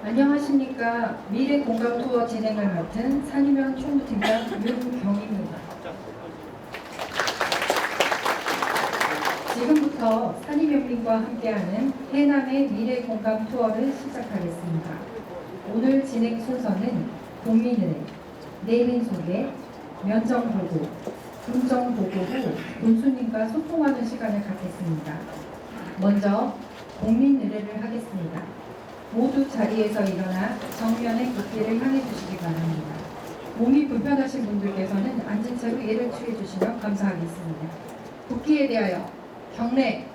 안녕하십니까. 미래공감 투어 진행을 맡은 산이면 총무팀장 윤경입니다. 지금부터 산이면민과 함께하는 해남의 미래공감 투어를 시작하겠습니다. 오늘 진행 순서는 국민의례, 내민 소개, 면정보고, 긍정보고 후 군수님과 소통하는 시간을 갖겠습니다. 먼저 국민의례를 하겠습니다. 모두 자리에서 일어나 정면의 국기를 향해 주시기 바랍니다. 몸이 불편하신 분들께서는 앉은 채로 예를 취해 주시면 감사하겠습니다. 국기에 대하여 경례.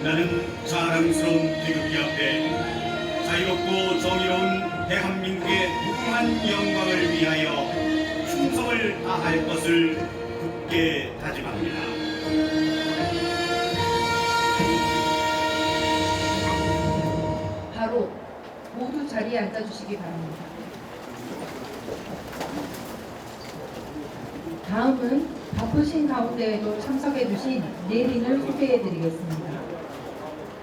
나는 자랑스러운 태극기 앞에 자유롭고 정의로운 대한민국의 무궁한 영광을 위하여 충성을 다할 것을 굳게 다짐합니다. 바로 모두 자리에 앉아주시기 바랍니다. 다음은 바쁘신 가운데에도 참석해주신 내린을 소개해드리겠습니다.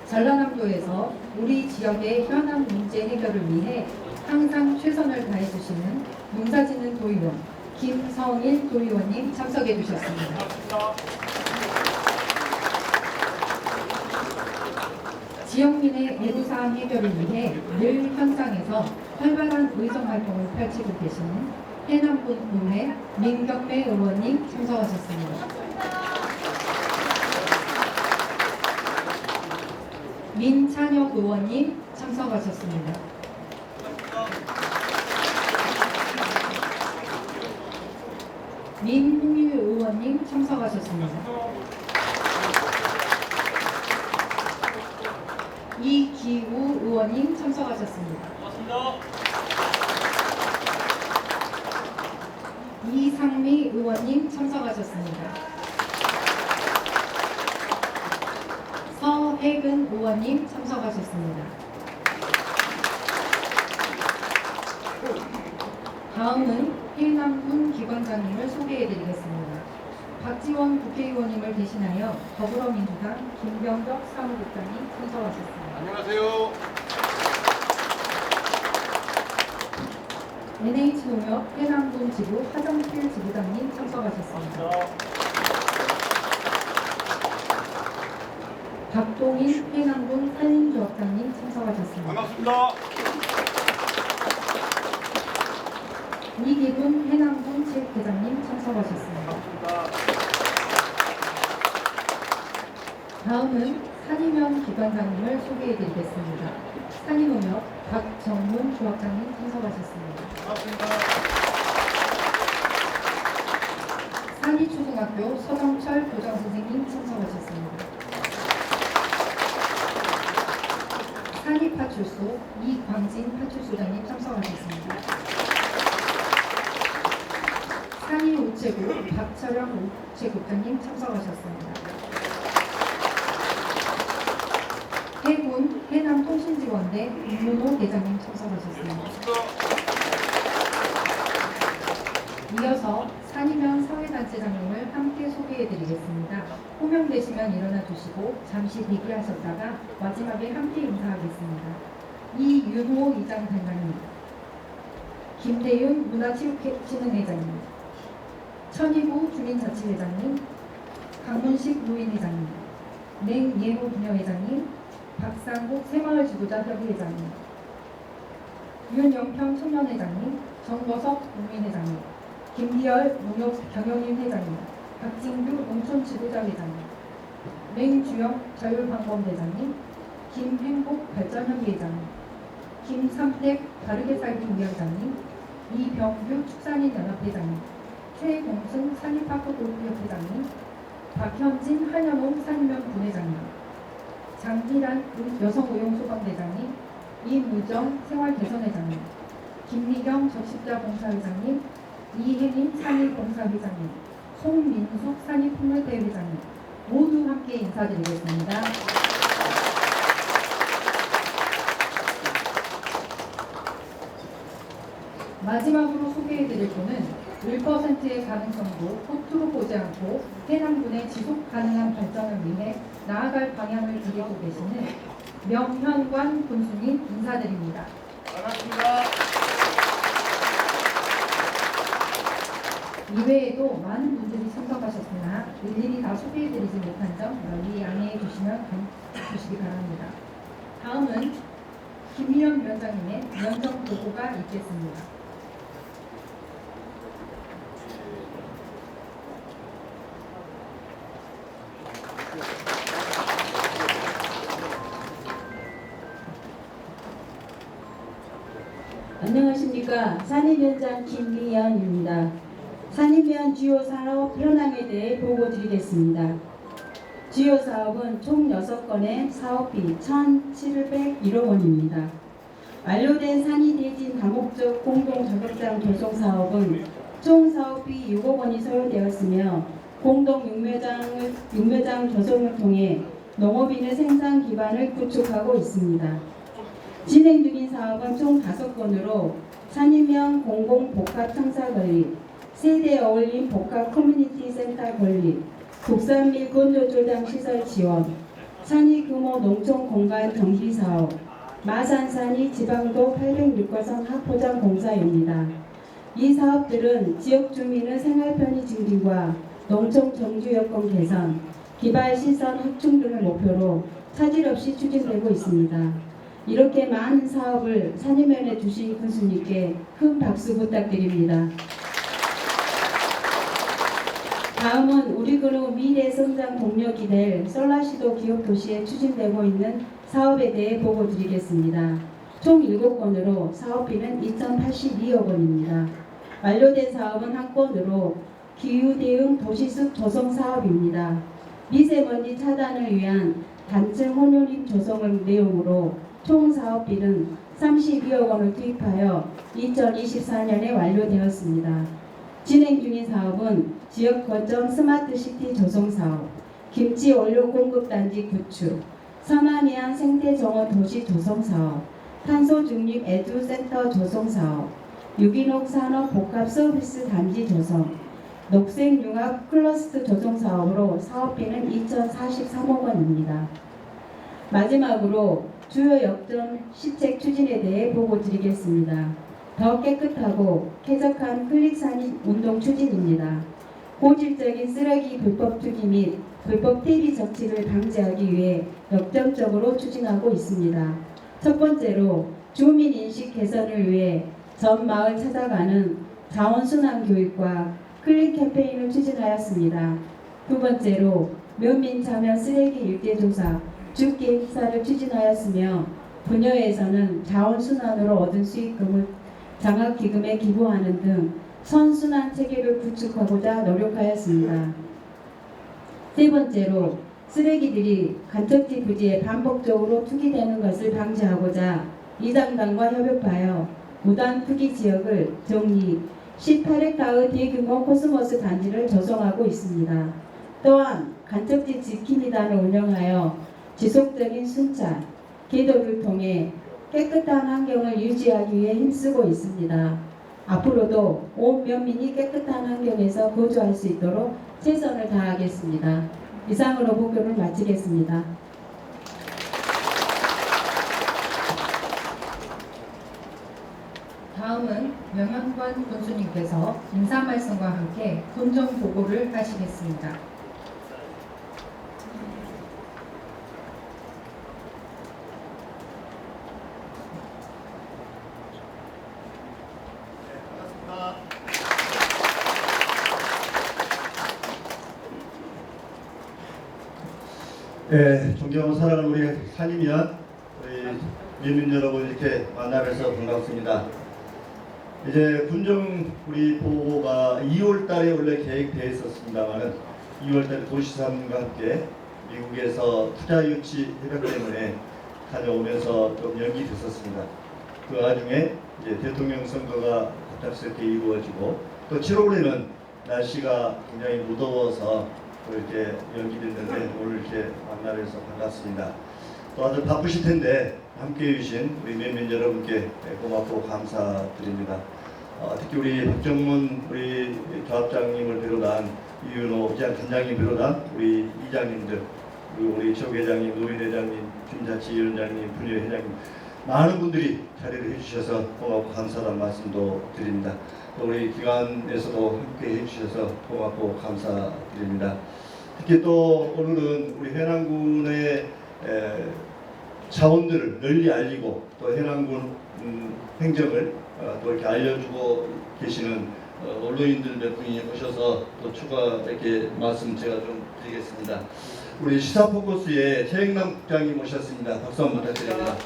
전라남도에서 우리 지역의 현안 문제 해결을 위해 항상 최선을 다해주시는 농사짓는 도의원 김성일 도의원님 참석해주셨습니다. 지역민의 애로사항 해결을 위해 늘 현장에서 활발한 의정활동을 펼치고 계시는 해남군 의회 민경매 의원님 참석하셨습니다. 민찬혁 의원님 참석하셨습니다. 민홍유 의원님 참석하셨습니다. 이기우 의원님 참석하셨습니다. 이상미 의원님 참석하셨습니다. 서혜근 의원님 참석하셨습니다. 다음은 해남군 기관장님을 소개해드리겠습니다. 박지원 국회의원님을 대신하여 더불어민주당 김병덕 사무국장님 참석하셨습니다. 안녕하세요. NH농협 해남군 지부 하정필 지부장님 참석하셨습니다. 박동인 해남군 산림조합장님 참석하셨습니다. 반갑습니다. 이기분 해남군 체육회장님 참석하셨습니다. 다음은 산이면 기관장님을 소개해드리겠습니다. 산이농협 박정문 조합장님 참석하셨습니다. 반갑습니다. 산이초등학교 서정철 교장선생님 참석하셨습니다. 산이파출소 이광진 파출소장님 참석하셨습니다. 산이우체국 박철영 우체국장님 참석하셨습니다. 해군 해남통신지원대 윤문호 대장님 참석하셨습니다. 이어서 산이면 사회단체장님을 함께 소개해드리겠습니다. 호명되시면 일어나 주시고 잠시 대기하셨다가 마지막에 함께 인사하겠습니다. 이윤호 이장단장님, 김대윤 문화체육진흥회장님, 천희구 주민자치회장님, 강문식 노인회장님, 맹예호 부녀회장님, 박상국 새마을지도자 협의회장님, 윤영평 청년회장님, 정거석 국민회장님, 김기열 농협경영인 회장님, 박진규 농촌지도자회장님, 맹주영 자율방법회장님, 김행복 발전협의회장님, 김삼택 바르게살기위원장님, 이병규 축산인연합회장님, 최공승 산림파크골프협회장님, 박현진 한여농 산림연 부회장님, 장희란 여성의용소방대장님, 이무정 생활개선회장님, 김미경 적십자봉사회장님, 이혜민 산입봉사회장님, 송민숙 산입폭력대회장님 모두 함께 인사드리겠습니다. 마지막으로 소개해드릴 분은 1%의 가능성도 허투루 보지 않고 해남군의 지속 가능한 발전을 위해 나아갈 방향을 드리고 계시는 명현관 군수님 인사드립니다. 반갑습니다. 이외에도 많은 분들이 참석하셨으나 일일이 다 소개해드리지 못한 점 널리 양해해 주시기 바랍니다. 다음은 김희연 위원장님의 면접 보고가 있겠습니다. 안녕하십니까. 산림위원장 김미연입니다. 산림위원 주요 사업 현황에 대해 보고 드리겠습니다. 주요 사업은 총 6건의 사업비 1,701억 원입니다. 완료된 산이대진 다목적 공동작업장 조성 사업은 총 사업비 6억 원이 소요되었으며 공동 육묘장 조성을 통해 농업인의 생산 기반을 구축하고 있습니다. 진행 중인 사업은 총 5건으로 산림면 공공복합청사 건립, 세대 어울림 복합 커뮤니티 센터 건립, 국산 밀 건조조장 시설 지원, 산이 규모 농촌 공간 정비 사업, 마산산이 지방도 806가선 학포장 공사입니다. 이 사업들은 지역 주민의 생활 편의 증진과 농촌 정주 여건 개선, 기발 시설 확충 등을 목표로 차질 없이 추진되고 있습니다. 이렇게 많은 사업을 산림위원회 주신 군수님께 큰 박수 부탁드립니다. 다음은 우리 그룹 미래 성장 동력이 될 설라시도 기업도시에 추진되고 있는 사업에 대해 보고 드리겠습니다. 총 7건으로 사업비는 2,082억 원입니다. 완료된 사업은 1건으로 기후대응 도시숲 조성 사업입니다. 미세먼지 차단을 위한 단층 혼용립 조성을 내용으로 총 사업비는 32억 원을 투입하여 2024년에 완료되었습니다. 진행 중인 사업은 지역 거점 스마트시티 조성 사업, 김치 원료 공급단지 구축, 서남해안 생태정원 도시 조성 사업, 탄소 중립 에듀센터 조성 사업, 유기농 산업 복합 서비스 단지 조성, 녹색융합 클러스터 조성 사업으로 사업비는 2,043억 원입니다. 마지막으로 주요 역점 시책 추진에 대해 보고 드리겠습니다. 더 깨끗하고 쾌적한 클릭산입 운동 추진입니다. 고질적인 쓰레기 불법 투기 및 불법 퇴비 적치를 방지하기 위해 역점적으로 추진하고 있습니다. 첫 번째로 주민 인식 개선을 위해 전 마을 찾아가는 자원순환 교육과 클린 캠페인을 추진하였습니다. 두 번째로 면민 참여 쓰레기 일대조사 주기 행사를 추진하였으며 분여에서는 자원순환으로 얻은 수익금을 장학기금에 기부하는 등 선순환 체계를 구축하고자 노력하였습니다. 세 번째로 쓰레기들이 간척지 부지에 반복적으로 투기되는 것을 방지하고자 이장단과 협업하여 무단 투기 지역을 정리, 18헥타의 대규모 코스모스 단지를 조성하고 있습니다. 또한 간척지 지킴이단을 운영하여 지속적인 순찰, 기도를 통해 깨끗한 환경을 유지하기 위해 힘쓰고 있습니다. 앞으로도 온 면민이 깨끗한 환경에서 거주할 수 있도록 최선을 다하겠습니다. 이상으로 보고를 마치겠습니다. 다음은 명현관 군수님께서 인사 말씀과 함께 군정 보고를 하시겠습니다. 네, 존경하고 사랑하는 우리 산임위원, 우리 민민 여러분 이렇게 만나뵈서 반갑습니다. 이제 군정 우리 보고가 2월달에 원래 계획되어 있었습니다만은 2월달에 도시3과 함께 미국에서 투자 유치 협약 때문에 다녀오면서 좀 연기됐었습니다. 그 와중에 이제 대통령 선거가 갑작스럽게 이루어지고 또 7월에는 날씨가 굉장히 무더워서 또 이렇게 연기됐는데 오늘 이렇게 만나뵈서 반갑습니다. 또 아주 바쁘실 텐데 함께해 주신 우리 면민 여러분께 고맙고 감사드립니다. 특히 우리 박정문 우리 조합장님을 비롯한 이윤호 단장님 비롯한 우리 이장님들 그리고 우리 조 회장님, 노인 회장님, 김자치위원장님, 분회회장님 많은 분들이 자리를 해주셔서 고맙고 감사하다는 말씀도 드립니다. 또 우리 기관에서도 함께 해주셔서 고맙고 감사드립니다. 특히 또 오늘은 우리 해남군의 자원들을 널리 알리고 또 해남군 행정을 또 이렇게 알려주고 계시는 언론인들 몇 분이 오셔서 또 추가 이렇게 말씀 제가 좀 드리겠습니다. 우리 시사포커스의 최영남 국장님 오셨습니다. 박수 한번 부탁드립니다.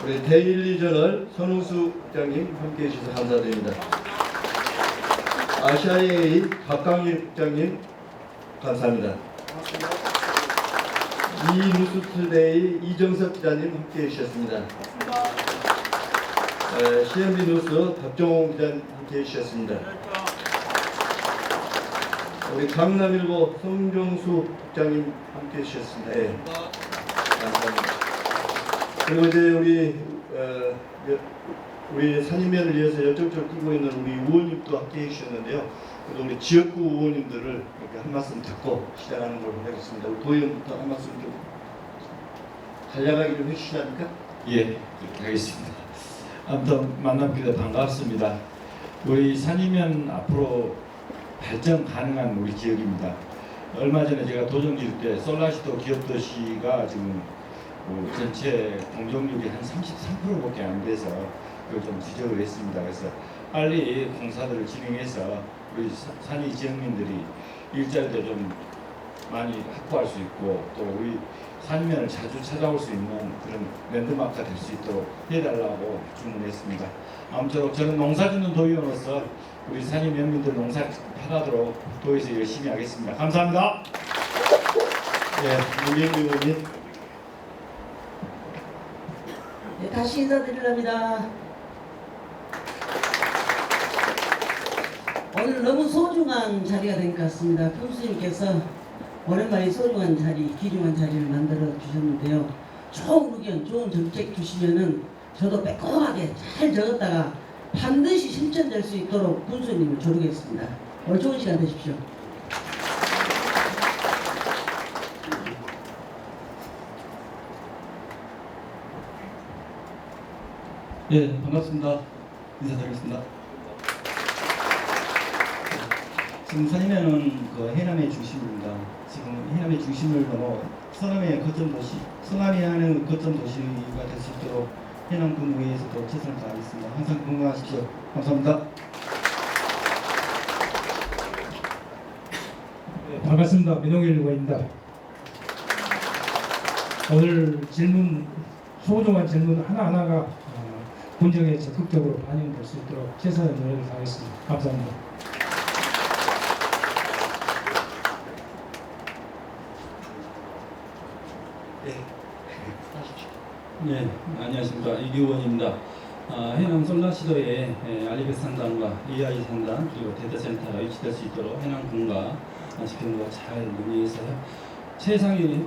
우리 데일리저널 손흥수 국장님 함께해 주셔서 감사드립니다. 아시아의 박강일 국장님 감사합니다. 이뉴스투데이 이정석 기자님 함께해 주셨습니다. CNB 뉴스 박정호 기자님 함께해 주셨습니다. 우리 강남일보 성정수 국장님 함께해 주셨습니다. 네. 감사합니다. 그리고 이제 우리 산임위원을 위해서 열정적으로 뛰고 있는 우리 의원님도 함께 해주셨는데요. 그래도 우리 지역구 의원님들을 이렇게 한 말씀 듣고 시작하는 걸로 하겠습니다. 우리 도의원부터 한 말씀 좀 간략하게 좀 해주시랍니까? 예, 그렇게 하겠습니다. 아무튼 만나뵙게 반갑습니다. 우리 산임위원 앞으로 발전 가능한 우리 지역입니다. 얼마 전에 제가 도정 지을 때 솔라시도 기업도시가 지금 전체 공정률이 한 33%밖에 안 돼서 그걸 좀 지적을 했습니다. 그래서 빨리 공사들을 진행해서 우리 산이 지역민들이 일자리도 좀 많이 확보할 수 있고 또 우리 산면을 자주 찾아올 수 있는 그런 랜드마크가 될 수 있도록 해달라고 주문했습니다. 아무쪼록 저는 농사짓는 도의원으로서 우리 산이 면민들 농사 편하도록 도에서 열심히 하겠습니다. 감사합니다. 네, 문재인 의원님. 네, 다시 인사드리렵니다. 오늘 너무 소중한 자리가 된 것 같습니다. 교수님께서 오랜만에 소중한 자리, 귀중한 자리를 만들어 주셨는데요. 좋은 의견, 좋은 정책 주시면은 저도 빼꼼하게 잘 적었다가 반드시 실천될 수 있도록 군수님을 조르겠습니다. 오늘 좋은 시간 되십시오. 예, 반갑습니다. 인사드리겠습니다. 지금 산임면은 그 해남의 중심입니다. 지금 해남의 중심을 넘어 서남의 거점 도시, 서남이 하는 거점 도시가 될 수 있도록 해남 군의회에서도 최선을 다하겠습니다. 항상 건강하십시오. 감사합니다. 네, 반갑습니다. 민홍일 의원입니다. 오늘 질문, 소중한 질문 하나하나가 군정에 적극적으로 반영될 수 있도록 최선의 노력을 다하겠습니다. 감사합니다. 네, 안녕하십니까. 이규원입니다. 해남 솔라시도에 알리베 상단과 EI 상단 그리고 데이터센터가 위치될 수 있도록 해남군과 시민과 잘 논의해서 최상의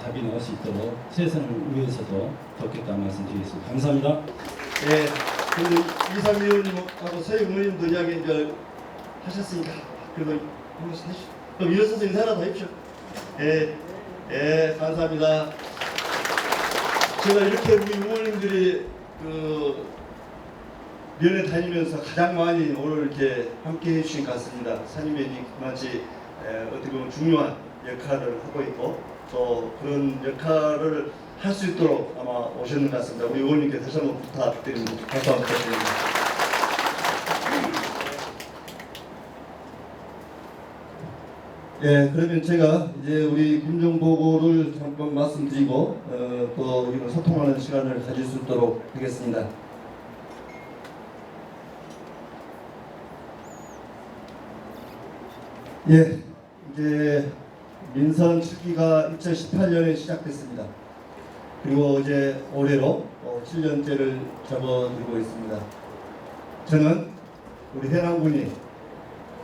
답이 나올 수 있도록 최선을 위해서도 돕겠다는 말씀드리겠습니다. 감사합니다. 네, 그리고 이삼 의원님하고 새 의원님도 이야기 이제 하셨으니까 그래도 한 번씩 하시죠. 그럼 일어서서 인사라도 해주십시오. 예, 감사합니다. 제가 이렇게 우리 의원님들이 그 면회 다니면서 가장 많이 오늘 이렇게 함께 해주신 것 같습니다. 산임위원이 그만치 어떻게 보면 중요한 역할을 하고 있고 또 그런 역할을 할 수 있도록 아마 오셨는 것 같습니다. 우리 의원님께 다시 한번 부탁드립니다. 박수 한번 부탁드립니다. 예, 그러면 제가 이제 우리 군정 보고를 잠깐 말씀드리고 또 이런 소통하는 시간을 가질 수 있도록 하겠습니다. 예, 이제 민선 7기가 2018년에 시작됐습니다. 그리고 이제 올해로 7년째를 접어들고 있습니다. 저는 우리 해남군이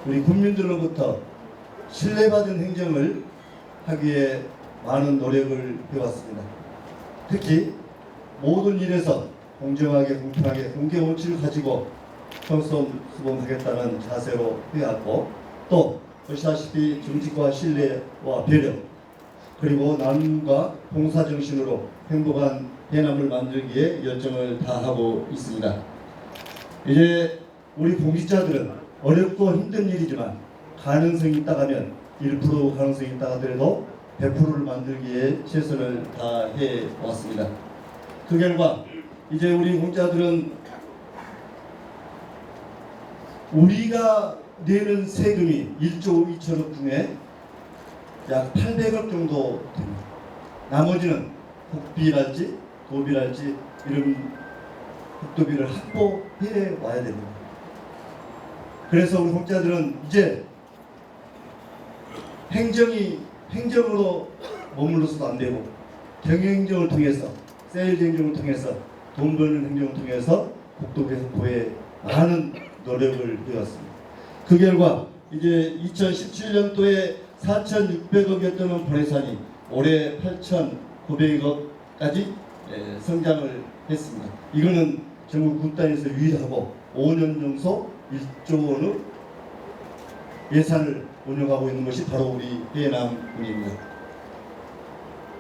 우리 국민들로부터 신뢰받은 행정을 하기에 많은 노력을 해왔습니다. 특히 모든 일에서 공정하게 공평하게 공개 원칙을 가지고 성선수범하겠다는 자세로 해왔고, 또 보시다시피 정직과 신뢰와 배려, 그리고 나눔과 봉사정신으로 행복한 해남을 만들기에 열정을 다하고 있습니다. 이제 우리 공직자들은 어렵고 힘든 일이지만 가능성이 있다가면 1% 가능성이 있다 하더라도 100%를 만들기에 최선을 다해 왔습니다. 그 결과 이제 우리 공직자들은 우리가 내는 세금이 1조 2천억 중에 약 800억 정도 됩니다. 나머지는 국비랄지 도비랄지 이런 국도비를 확보해 와야 됩니다. 그래서 우리 공직자들은 이제 행정으로 머물러서도 안 되고 경영행정을 통해서, 세일즈 행정을 통해서, 돈 버는 행정을 통해서 국도비 확보에 많은 노력을 해왔습니다. 그 결과 이제 2017년도에 4,600억이었던 본예산이 올해 8,900억까지 성장을 했습니다. 이거는 전국 군단에서 유일하고 5년 정도 1조 원의 예산을 운영하고 있는 것이 바로 우리 해남군입니다.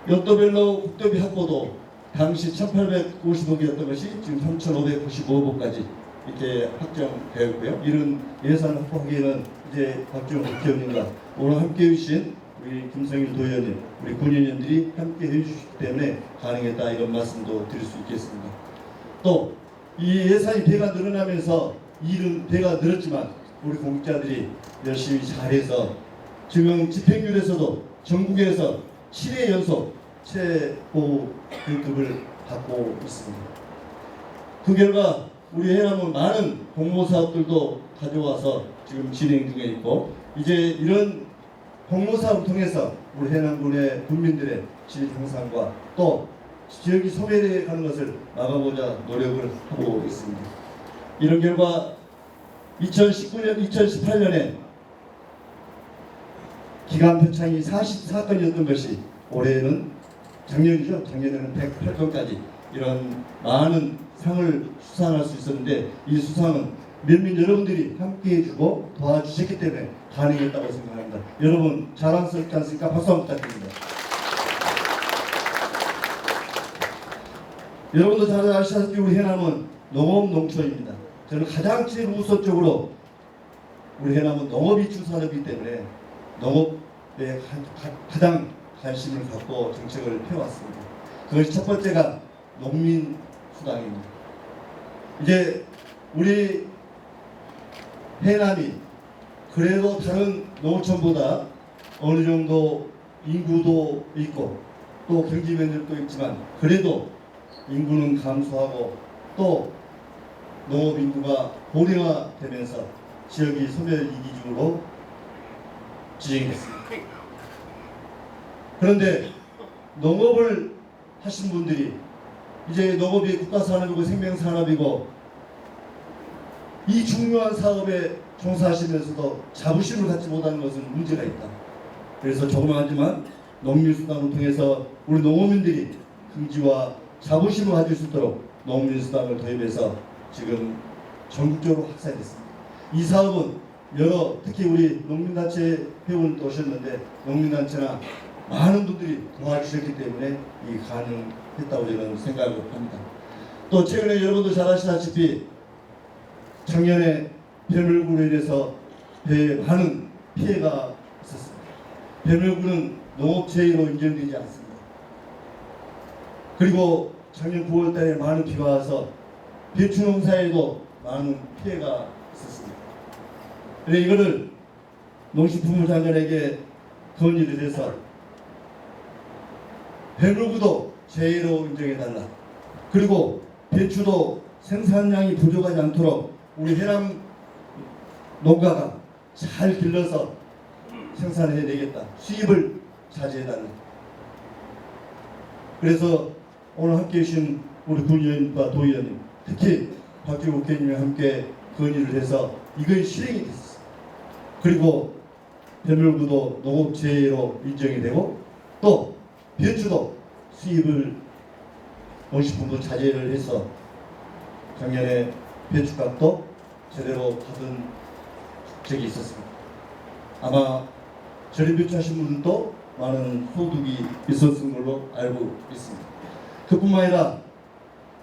연도별로 국도비 확보도 당시 1,850억이었던 것이 지금 3,595억까지 이렇게 확정되었고요. 이런 예산 확보하기에는 이제 박지원 국회의원님과 오늘 함께 해주신 우리 김성일 도의원님, 우리 군의원님들이 함께 해주셨기 때문에 가능했다, 이런 말씀도 드릴 수 있겠습니다. 또 이 예산이 배가 늘어나면서 일은 배가 늘었지만 우리 공직자들이 열심히 잘해서 지금 집행률에서도 전국에서 7회 연속 최고 등급을 받고 있습니다. 그 결과 우리 해남은 많은 공모사업들도 가져와서 지금 진행 중에 있고, 이제 이런 공모사업을 통해서 우리 해남군의 국민들의 질 향상과 또 지역이 소멸해 가는 것을 막아보자 노력을 하고 있습니다. 이런 결과 2018년에 기간 표창이 44건이었던 것이 올해는 작년이죠. 작년에는 108건까지 이런 많은 상을 수상할 수 있었는데, 이 수상은 면민 여러분들이 함께 해주고 도와주셨기 때문에 가능했다고 생각합니다. 여러분 자랑스럽지 않습니까? 박수 한번 부탁드립니다. 여러분도 잘 아시다시피 우리 해남은 농업 농촌입니다. 저는 가장 제일 우선적으로 우리 해남은 농업이 주산업이기 때문에 농업에 가장 관심을 갖고 정책을 펴왔습니다. 그것이 첫 번째가 농민수당입니다. 이제 우리 해남이 그래도 다른 농촌보다 어느 정도 인구도 있고 또 경제 면역도 있지만 그래도 인구는 감소하고 또 농업 인구가 고령화되면서 지역이 소멸 위기중으로 지정됐습니다. 그런데 농업을 하신 분들이 이제 농업이 국가산업이고 생명산업이고 이 중요한 사업에 종사하시면서도 자부심을 갖지 못하는 것은 문제가 있다. 그래서 조그마하지만 농민수당을 통해서 우리 농업인들이 긍지와 자부심을 가질 수 있도록 농민수당을 도입해서 지금 전국적으로 확산됐습니다. 이 사업은 특히 우리 농민단체 회원도 오셨는데 농민단체나 많은 분들이 도와주셨기 때문에 이 가능했다고 저는 생각을 합니다. 또 최근에 여러분도 잘 아시다시피 작년에 뱀물구로 인해서 배에 많은 피해가 있었습니다. 뱀물구는 농업재해로 인정되지 않습니다. 그리고 작년 9월 달에 많은 비가 와서 배추 농사에도 많은 피해가 있었습니다. 그래서 이거를 농식품부 장관에게 건의를 해서 배물구도 제로 인정해달라. 그리고 배추도 생산량이 부족하지 않도록 우리 해남 농가가 잘 길러서 생산해내겠다. 수입을 자제해달라. 그래서 오늘 함께 계신 우리 군의원과 도의원님, 특히 박지우 국회의원님과 함께 건의를 해서 이건 실행이 됐어. 그리고 배물구도 농업재해로 인정이 되고 또 배추도 수입을 농식품부 자제를 해서 작년에 배추값도 제대로 받은 적이 있었습니다. 아마 절임 배추 하신 분들도 많은 소득이 있었던 걸로 알고 있습니다. 그뿐만 아니라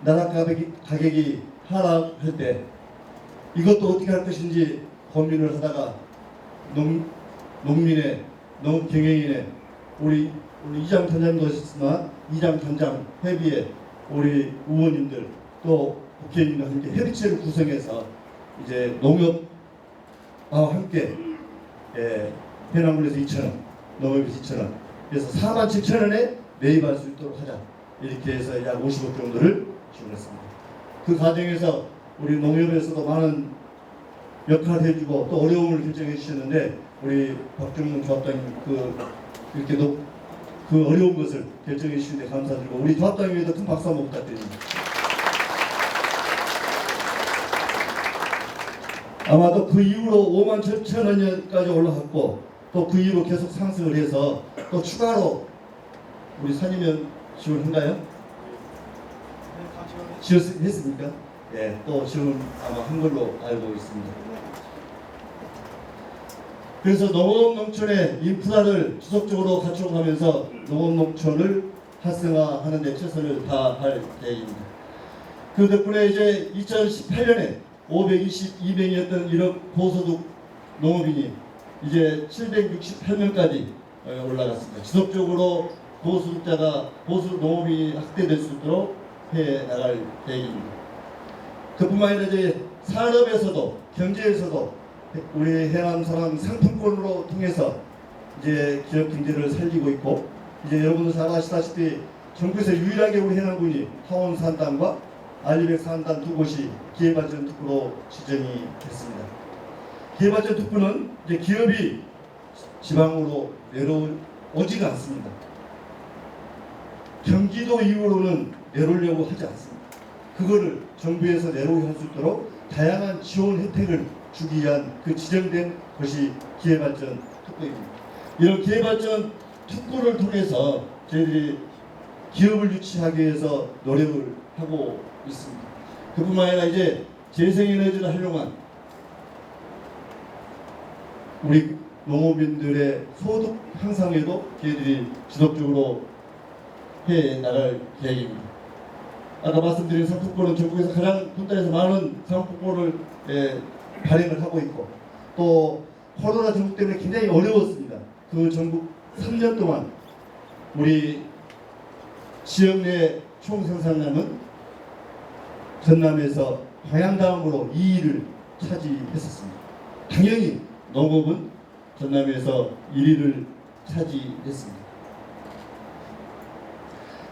나라 가격이 하락할 때 이것도 어떻게 할 것인지 고민을 하다가 농민의 농경영인의 우리 이장 단장도 하셨지만 이장 단장 협의회 우리 의원님들 또 국회의원님과 함께 협의체를 구성해서 이제 농협과 함께 해남군에서 2,000원, 농협에서 2,000원, 그래서 47,000원에 매입할 수 있도록 하자. 이렇게 해서 약 50억 정도를 지원했습니다. 그 과정에서 우리 농협에서도 많은 역할을 해주고 또 어려움을 결정해 주셨는데 우리 박준문 조합장님 이렇게 그 어려운 것을 결정해 주시는데 감사드리고 우리 조합장님에도 큰 박수 한번 부탁드립니다. 아마도 그 이후로 57,000원까지 올라갔고 또 그 이후로 계속 상승을 해서 또 추가로 우리 산이면 지원한가요? 지원했습니까? 예, 또 지원 아마 한 걸로 알고 있습니다. 그래서 농업농촌의 인프라를 지속적으로 갖춰가면서 농업농촌을 활성화하는 데 최선을 다할 계획입니다. 그 덕분에 이제 2018년에 522명이었던 1억 고소득 농업인이 이제 768명까지 올라갔습니다. 지속적으로 고소득 농업인이 확대될 수 있도록 해 나갈 계획입니다. 그뿐만 아니라 이제 산업에서도 경제에서도 우리 해남 사람 상품권으로 통해서 이제 지역 경제를 살리고 있고 이제 여러분들 잘 아시다시피 전국에서 유일하게 우리 해남군이 타원 산단과 알리백 산단 두 곳이 기회발전 특구로 지정이 됐습니다. 기회발전 특구는 이제 기업이 지방으로 내려오지가 않습니다. 경기도 이후로는 내려오려고 하지 않습니다. 그거를 정부에서 내려오게 할 수 있도록 다양한 지원 혜택을 주기 위한 그 지정된 것이 기회발전 특구입니다. 이런 기회발전 특구를 통해서 저희들이 기업을 유치하기 위해서 노력을 하고 있습니다. 그뿐만 아니라 이제 재생에너지를 활용한 우리 농업인들의 소득 향상에도 저희들이 지속적으로 해 나갈 계획입니다. 아까 말씀드린 상품권은 전국에서 가장 분단에서 많은 상품권을 발행을 하고 있고 또 코로나 전국 때문에 굉장히 어려웠습니다. 그 전국 3년 동안 우리 지역 내 총생산량은 전남에서 광양 다음으로 2위를 차지했었습니다. 당연히 농업은 전남에서 1위를 차지했습니다.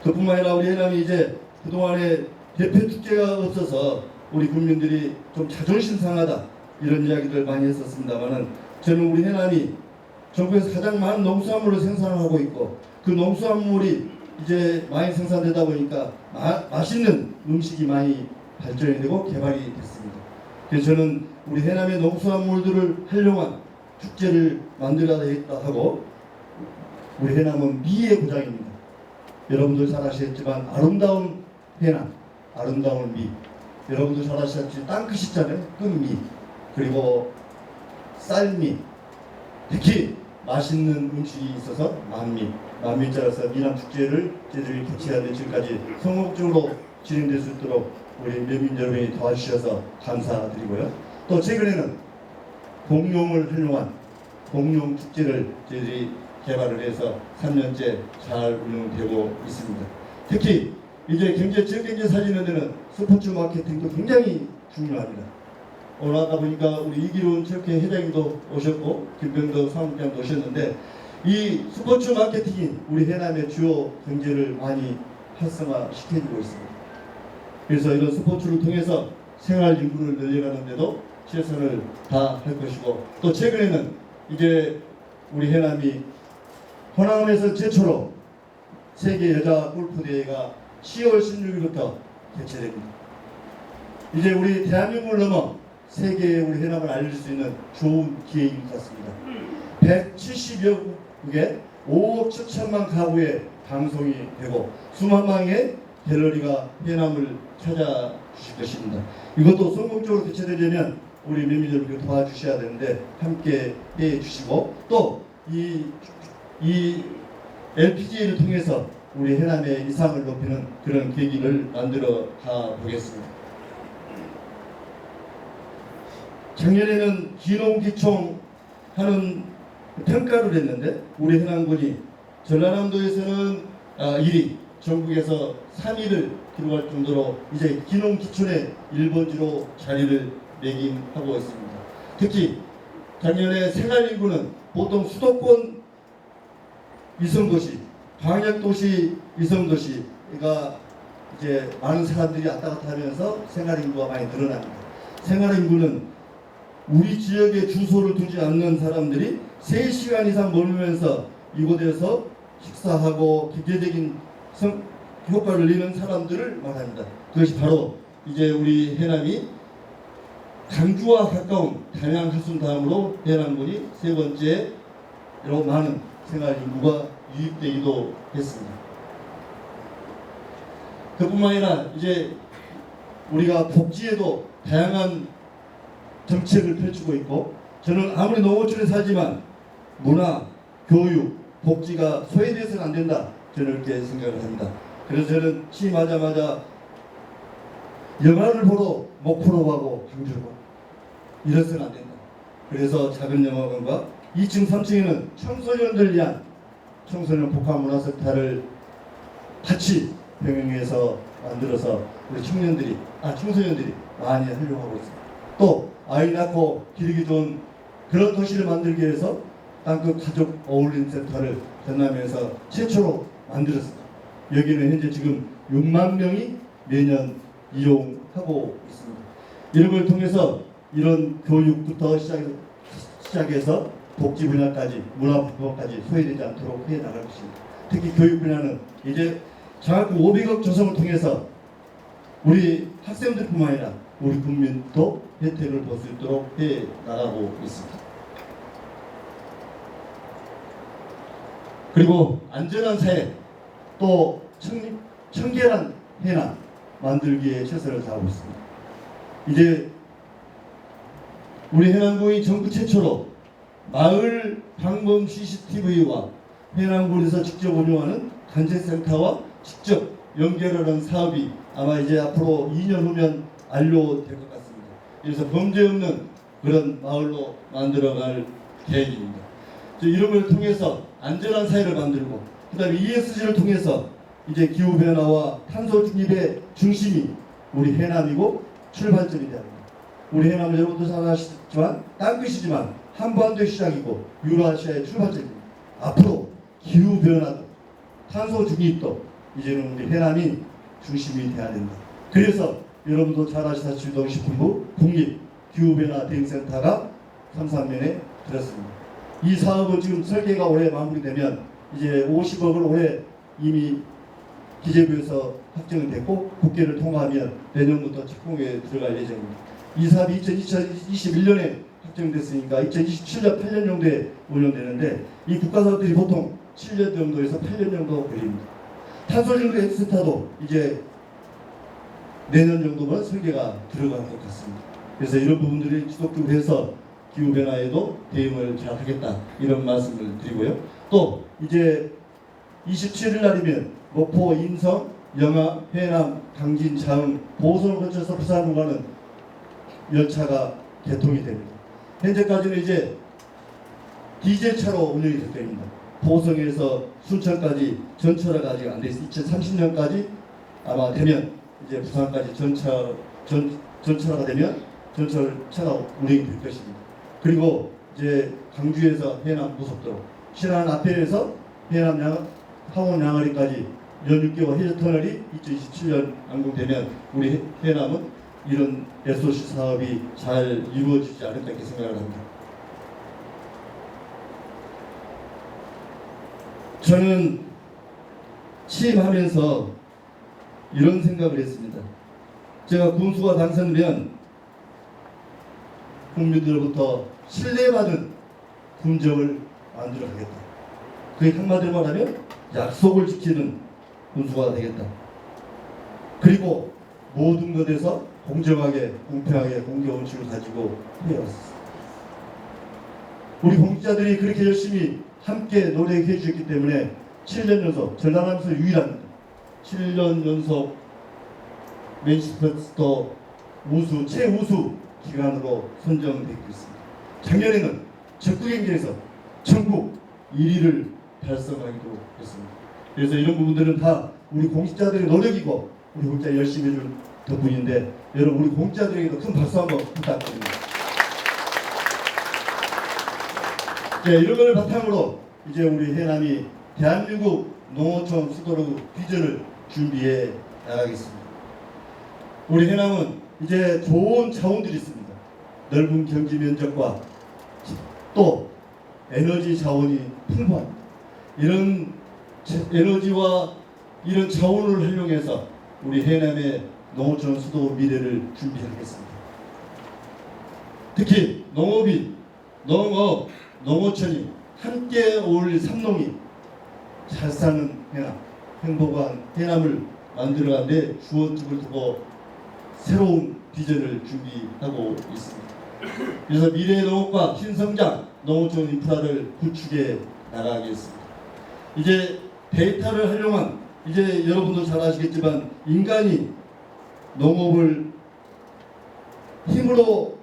그뿐만 아니라 우리 해남이 이제 그동안에 대표 축제가 없어서 우리 국민들이 좀 자존심 상하다 이런 이야기들 많이 했었습니다만은 저는 우리 해남이 전국에서 가장 많은 농수산물을 생산하고 있고 그 농수산물이 이제 많이 생산되다 보니까 맛있는 음식이 많이 발전이 되고 개발이 됐습니다. 그래서 저는 우리 해남의 농수산물들을 활용한 축제를 만들어야 되겠다 하고 우리 해남은 미의 고장입니다. 여러분들 잘 아시겠지만 아름다운 해남, 아름다운 미. 여러분들 잘 아시겠지만 땅끝 있잖아요. 끝미. 그리고 쌀미. 특히 맛있는 음식이 있어서 만미. 만미자라서 미남축제를 저희들이 개최해야 될 지금까지 성공적으로 진행될 수 있도록 우리 면민 여러분이 도와주셔서 감사드리고요. 또 최근에는 공룡을 활용한 공룡축제를 저희들이 개발을 해서 3년째 잘 운영되고 있습니다. 특히 이제 지역경제 살리는 데는 스포츠 마케팅도 굉장히 중요합니다. 오늘 아까 보니까 우리 이기훈 체육회 회장님도 오셨고 김병덕 사무국장도 오셨는데 이 스포츠 마케팅이 우리 해남의 주요 경제를 많이 활성화시켜주고 있습니다. 그래서 이런 스포츠를 통해서 생활 인구를 늘려가는 데도 최선을 다할 것이고, 또 최근에는 이제 우리 해남이 호남에서 최초로 세계 여자 골프 대회가 10월 16일부터 개최됩니다. 이제 우리 대한민국을 넘어 세계에 우리 해남을 알릴 수 있는 좋은 기회인 것 같습니다. 170여 국의 5억 7천만 가구에 방송이 되고 수만망의 갤러리가 해남을 찾아주실 것입니다. 이것도 성공적으로 개최되려면 우리 매니저님들 도와주셔야 되는데 함께 해주시고, 또 이 LPGA를 통해서 우리 해남의 이상을 높이는 그런 계기를 만들어 가 보겠습니다. 작년에는 기농기총 하는 평가를 했는데 우리 해남군이 전라남도에서는 1위, 전국에서 3위를 기록할 정도로 이제 기농기촌의 1번지로 자리를 매김하고 있습니다. 특히 작년에 생활인구는 보통 수도권 위성도시, 광역도시 위성도시가 이제 많은 사람들이 왔다 갔다 하면서 생활인구가 많이 늘어납니다. 생활인구는 우리 지역에 주소를 두지 않는 사람들이 3시간 이상 머물면서 이곳에서 식사하고 경제적인 효과를 내는 사람들을 말합니다. 그것이 바로 이제 우리 해남이 강주와 가까운 단양 하순 다음으로 해남군이 3번째로 많은 생활 인구가 유입되기도 했습니다. 그뿐만 아니라 이제 우리가 복지에도 다양한 정책을 펼치고 있고, 저는 아무리 농어촌에 살지만 문화, 교육, 복지가 소외돼서는 안 된다, 저는 이렇게 생각을 합니다. 그래서 저는 취임하자마자 영화를 보러 목포로 가고 강주로 가고 이래서는 안 된다. 그래서 작은 영화관과 2층, 3층에는 청소년들 위한 청소년 복합문화센터를 같이 병행해서 만들어서 우리 청소년들이 많이 하려고 하고 있습니다. 또 아이 낳고 기르기 좋은 그런 도시를 만들기 위해서 땅끝 가족 어울림 센터를 전남에서 최초로 만들었습니다. 여기는 현재 지금 6만 명이 매년 이용하고 있습니다. 이런 걸 통해서 이런 교육부터 시작해서 복지 분야까지, 문화 분야까지 소외되지 않도록 해 나갈 것입니다. 특히 교육 분야는 이제 장학금 500억 조성을 통해서 우리 학생들뿐만 아니라 우리 국민도 혜택을 볼 수 있도록 해 나가고 있습니다. 그리고 안전한 사회, 또 청결한 해남 만들기에 최선을 다하고 있습니다. 이제 우리 해남군이 전국 최초로 마을 방범 CCTV와 해남군에서 직접 운영하는 관제센터와 직접 연결하는 사업이 아마 이제 앞으로 2년 후면 완료될 것 같습니다. 그래서 범죄 없는 그런 마을로 만들어갈 계획입니다. 이런 걸 통해서 안전한 사회를 만들고, 그 다음에 ESG를 통해서 이제 기후변화와 탄소 중립의 중심이 우리 해남이고 출발점이 됩니다. 우리 해남은 여러분도 잘 아시지만 땅끝이지만 한반도의 시작이고 유라시아의 출발점입니다. 앞으로 기후변화도 탄소 중립도 이제는 우리 해남이 중심이 돼야 된다. 그래서 여러분도 잘 아시다시피 농식품부 국립기후변화 대응센터가 3년에 들었습니다. 이 사업은 지금 설계가 올해 마무리되면 이제 50억을 올해 이미 기재부에서 확정이 됐고 국회를 통과하면 내년부터 착공에 들어갈 예정입니다. 이 사업이 2021년에 확정됐으니까 2027년 8년 정도에 운영되는데, 이 국가사업들이 보통 7년 정도에서 8년 정도 걸립니다. 탄소중립 엑스센터도 이제 내년 정도면 설계가 들어갈 것 같습니다. 그래서 이런 부분들이 지속적으로 해서 기후변화에도 대응을 잘 하겠다, 이런 말씀을 드리고요. 또 이제 27일 날이면 목포, 인성, 영암, 해남, 강진, 자흥, 보성을 거쳐서 부산으로 가는 열차가 개통이 됩니다. 현재까지는 이제 디젤차로 운영이 될 겁니다. 보성에서 순천까지 전철화가 아직 안 돼 있어요. 2030년까지 아마 되면 이제 부산까지 전철화가 되면 전철차가 운행이 될 것입니다. 그리고 이제 강주에서 해남 고속도로, 신안 앞에서 해남 하원 양아리까지 연 6개월 해저 터널이 2027년 완공되면 우리 해남은 이런 SOC 사업이 잘 이루어지지 않을까 이렇게 생각을 합니다. 저는 취임하면서 이런 생각을 했습니다. 제가 군수가 당선되면 국민들로부터 신뢰받은 군정을 만들어 가겠다. 그게 한마디로 말하면 약속을 지키는 군수가 되겠다. 그리고 모든 것에서 공정하게 공평하게 공정원칙을 가지고 해왔습니다. 우리 공직자들이 그렇게 열심히 함께 노력해 주셨기 때문에 7년 연속 전남하면서 유일합니다. 7년 연속 맨체스터 우수 최우수 기관으로 선정되고 있습니다. 작년에는 적국 경쟁에서 전국 1위를 달성하기도 했습니다. 그래서 이런 부분들은 다 우리 공직자들의 노력이고 우리 공직자 열심히 해준 덕분인데 여러분 우리 공직자들에게도 큰 박수 한번 부탁드립니다. 네, 이런 걸 바탕으로 이제 우리 해남이 대한민국 농어촌 수도로 비전을 준비해 나가겠습니다. 우리 해남은 이제 좋은 자원들이 있습니다. 넓은 경지 면적과 또 에너지 자원이 풍부합니다. 이런 에너지와 이런 자원을 활용해서 우리 해남의 농어촌 수도 미래를 준비하겠습니다. 특히 농업인, 농업, 농어촌이 함께 어울릴 삼농이 잘 사는 해남, 행복한 해남을 만들어가는데 주어점을 두고 새로운 비전을 준비하고 있습니다. 그래서 미래의 농업과 신성장 농어촌 인프라를 구축해 나가겠습니다. 이제 데이터를 활용한 이제 여러분도 잘 아시겠지만 인간이 농업을 힘으로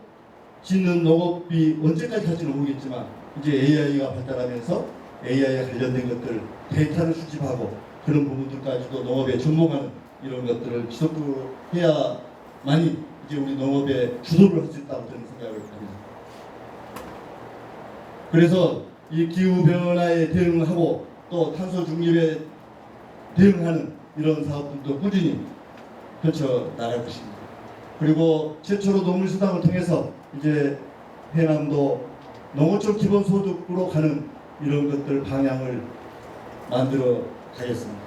짓는 농업이 언제까지 갈지는 모르겠지만 이제 AI가 발달하면서 AI에 관련된 것들 데이터를 수집하고 그런 부분들까지도 농업에 접목하는 이런 것들을 지속적으로 해야만이 이제 우리 농업에 주도를 할 수 있다고 저는 생각을 합니다. 그래서 이 기후 변화에 대응하고 또 탄소 중립에 대응하는 이런 사업들도 꾸준히 펼쳐 나갈 것입니다. 그리고 최초로 농물수당을 통해서 이제 해남도 농어촌 기본소득으로 가는 이런 것들 방향을 만들어 가겠습니다.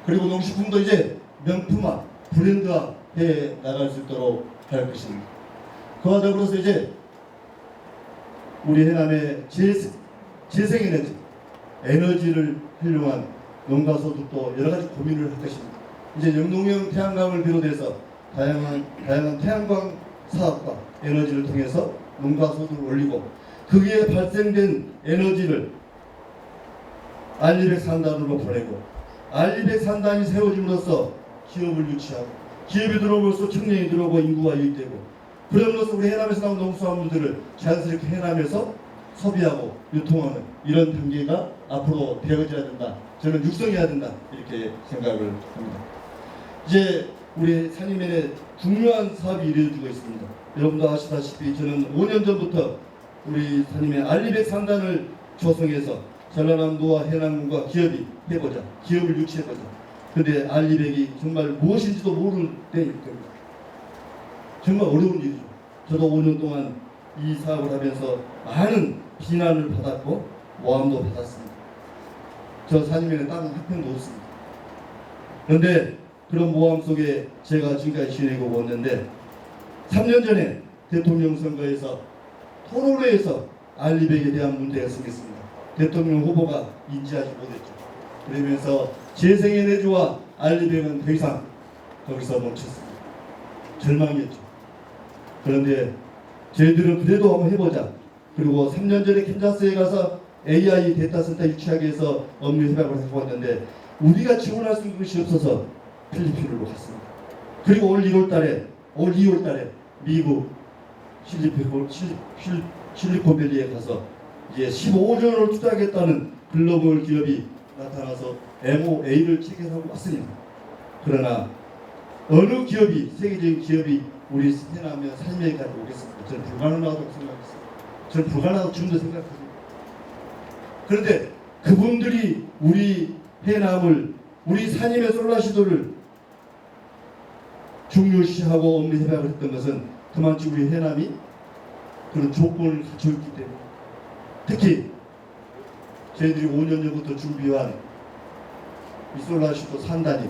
그리고 농식품도 이제 명품화, 브랜드화 해 나갈 수 있도록 할 것입니다. 그와 더불어서 이제 우리 해남의 재생에너지, 에너지를 활용한 농가소득도 여러 가지 고민을 할 것입니다. 이제 영농형 태양광을 비롯해서 다양한 태양광 사업과 에너지를 통해서 농가소득을 올리고 거기에 발생된 에너지를 알리백 산단으로 보내고 알리백 산단이 세워짐으로써 기업을 유치하고 기업이 들어오면서 청년이 들어오고 인구가 유입되고 그럼으로써 우리 해남에서 나온 농수산물들을 자연스럽게 해남에서 소비하고 유통하는 이런 단계가 앞으로 되어져야 된다. 저는 육성해야 된다. 이렇게 생각을 합니다. 이제 우리 산림면에 중요한 사업이 이루어지고 있습니다. 여러분도 아시다시피 저는 5년 전부터 우리 산림면 알리백 산단을 조성해서 전라남도와 해남과 기업이 해보자. 기업을 유치해보자. 근데 알리백이 정말 무엇인지도 모를 때일 겁니다. 정말 어려운 일이죠. 저도 5년 동안 이 사업을 하면서 많은 비난을 받았고 모함도 받았습니다. 저 산림면에 땅 한 평도 없습니다. 그런데 그런 모함 속에 제가 지금까지 지내고 왔는데 3년 전에 대통령 선거에서 토론회에서 알리백에 대한 문제가 생겼습니다. 대통령 후보가 인지하지 못했죠. 그러면서 재생에너지와 알리백은 더 이상 거기서 멈췄습니다. 절망이었죠. 그런데 저희들은 그래도 한번 해보자. 그리고 3년 전에 캔자스에 가서 AI 데이터센터 유치하기 위해서 업무 협약을 하고 왔는데 우리가 지원할 수 있는 것이 없어서 필리핀으로 갔습니다. 그리고 올 2월 달에 미국 실리콘밸리에 가서 이제 15조 원을 투자하겠다는 글로벌 기업이 나타나서 MOA를 체결하고 왔습니다. 그러나 어느 기업이 세계적인 기업이 우리 해남면 산림에까지 오겠습니까? 저는 불가능하다고 생각했습니다. 저는 불가능하다고 지금도 생각합니다. 그런데 그분들이 우리 해남을, 우리 산임의 솔라시도를 중요시하고 업무 협약을 했던 것은 그만큼 우리 해남이 그런 조건을 갖추고 있기 때문에, 특히 저희들이 5년 전부터 준비한 이 솔라시도 산단이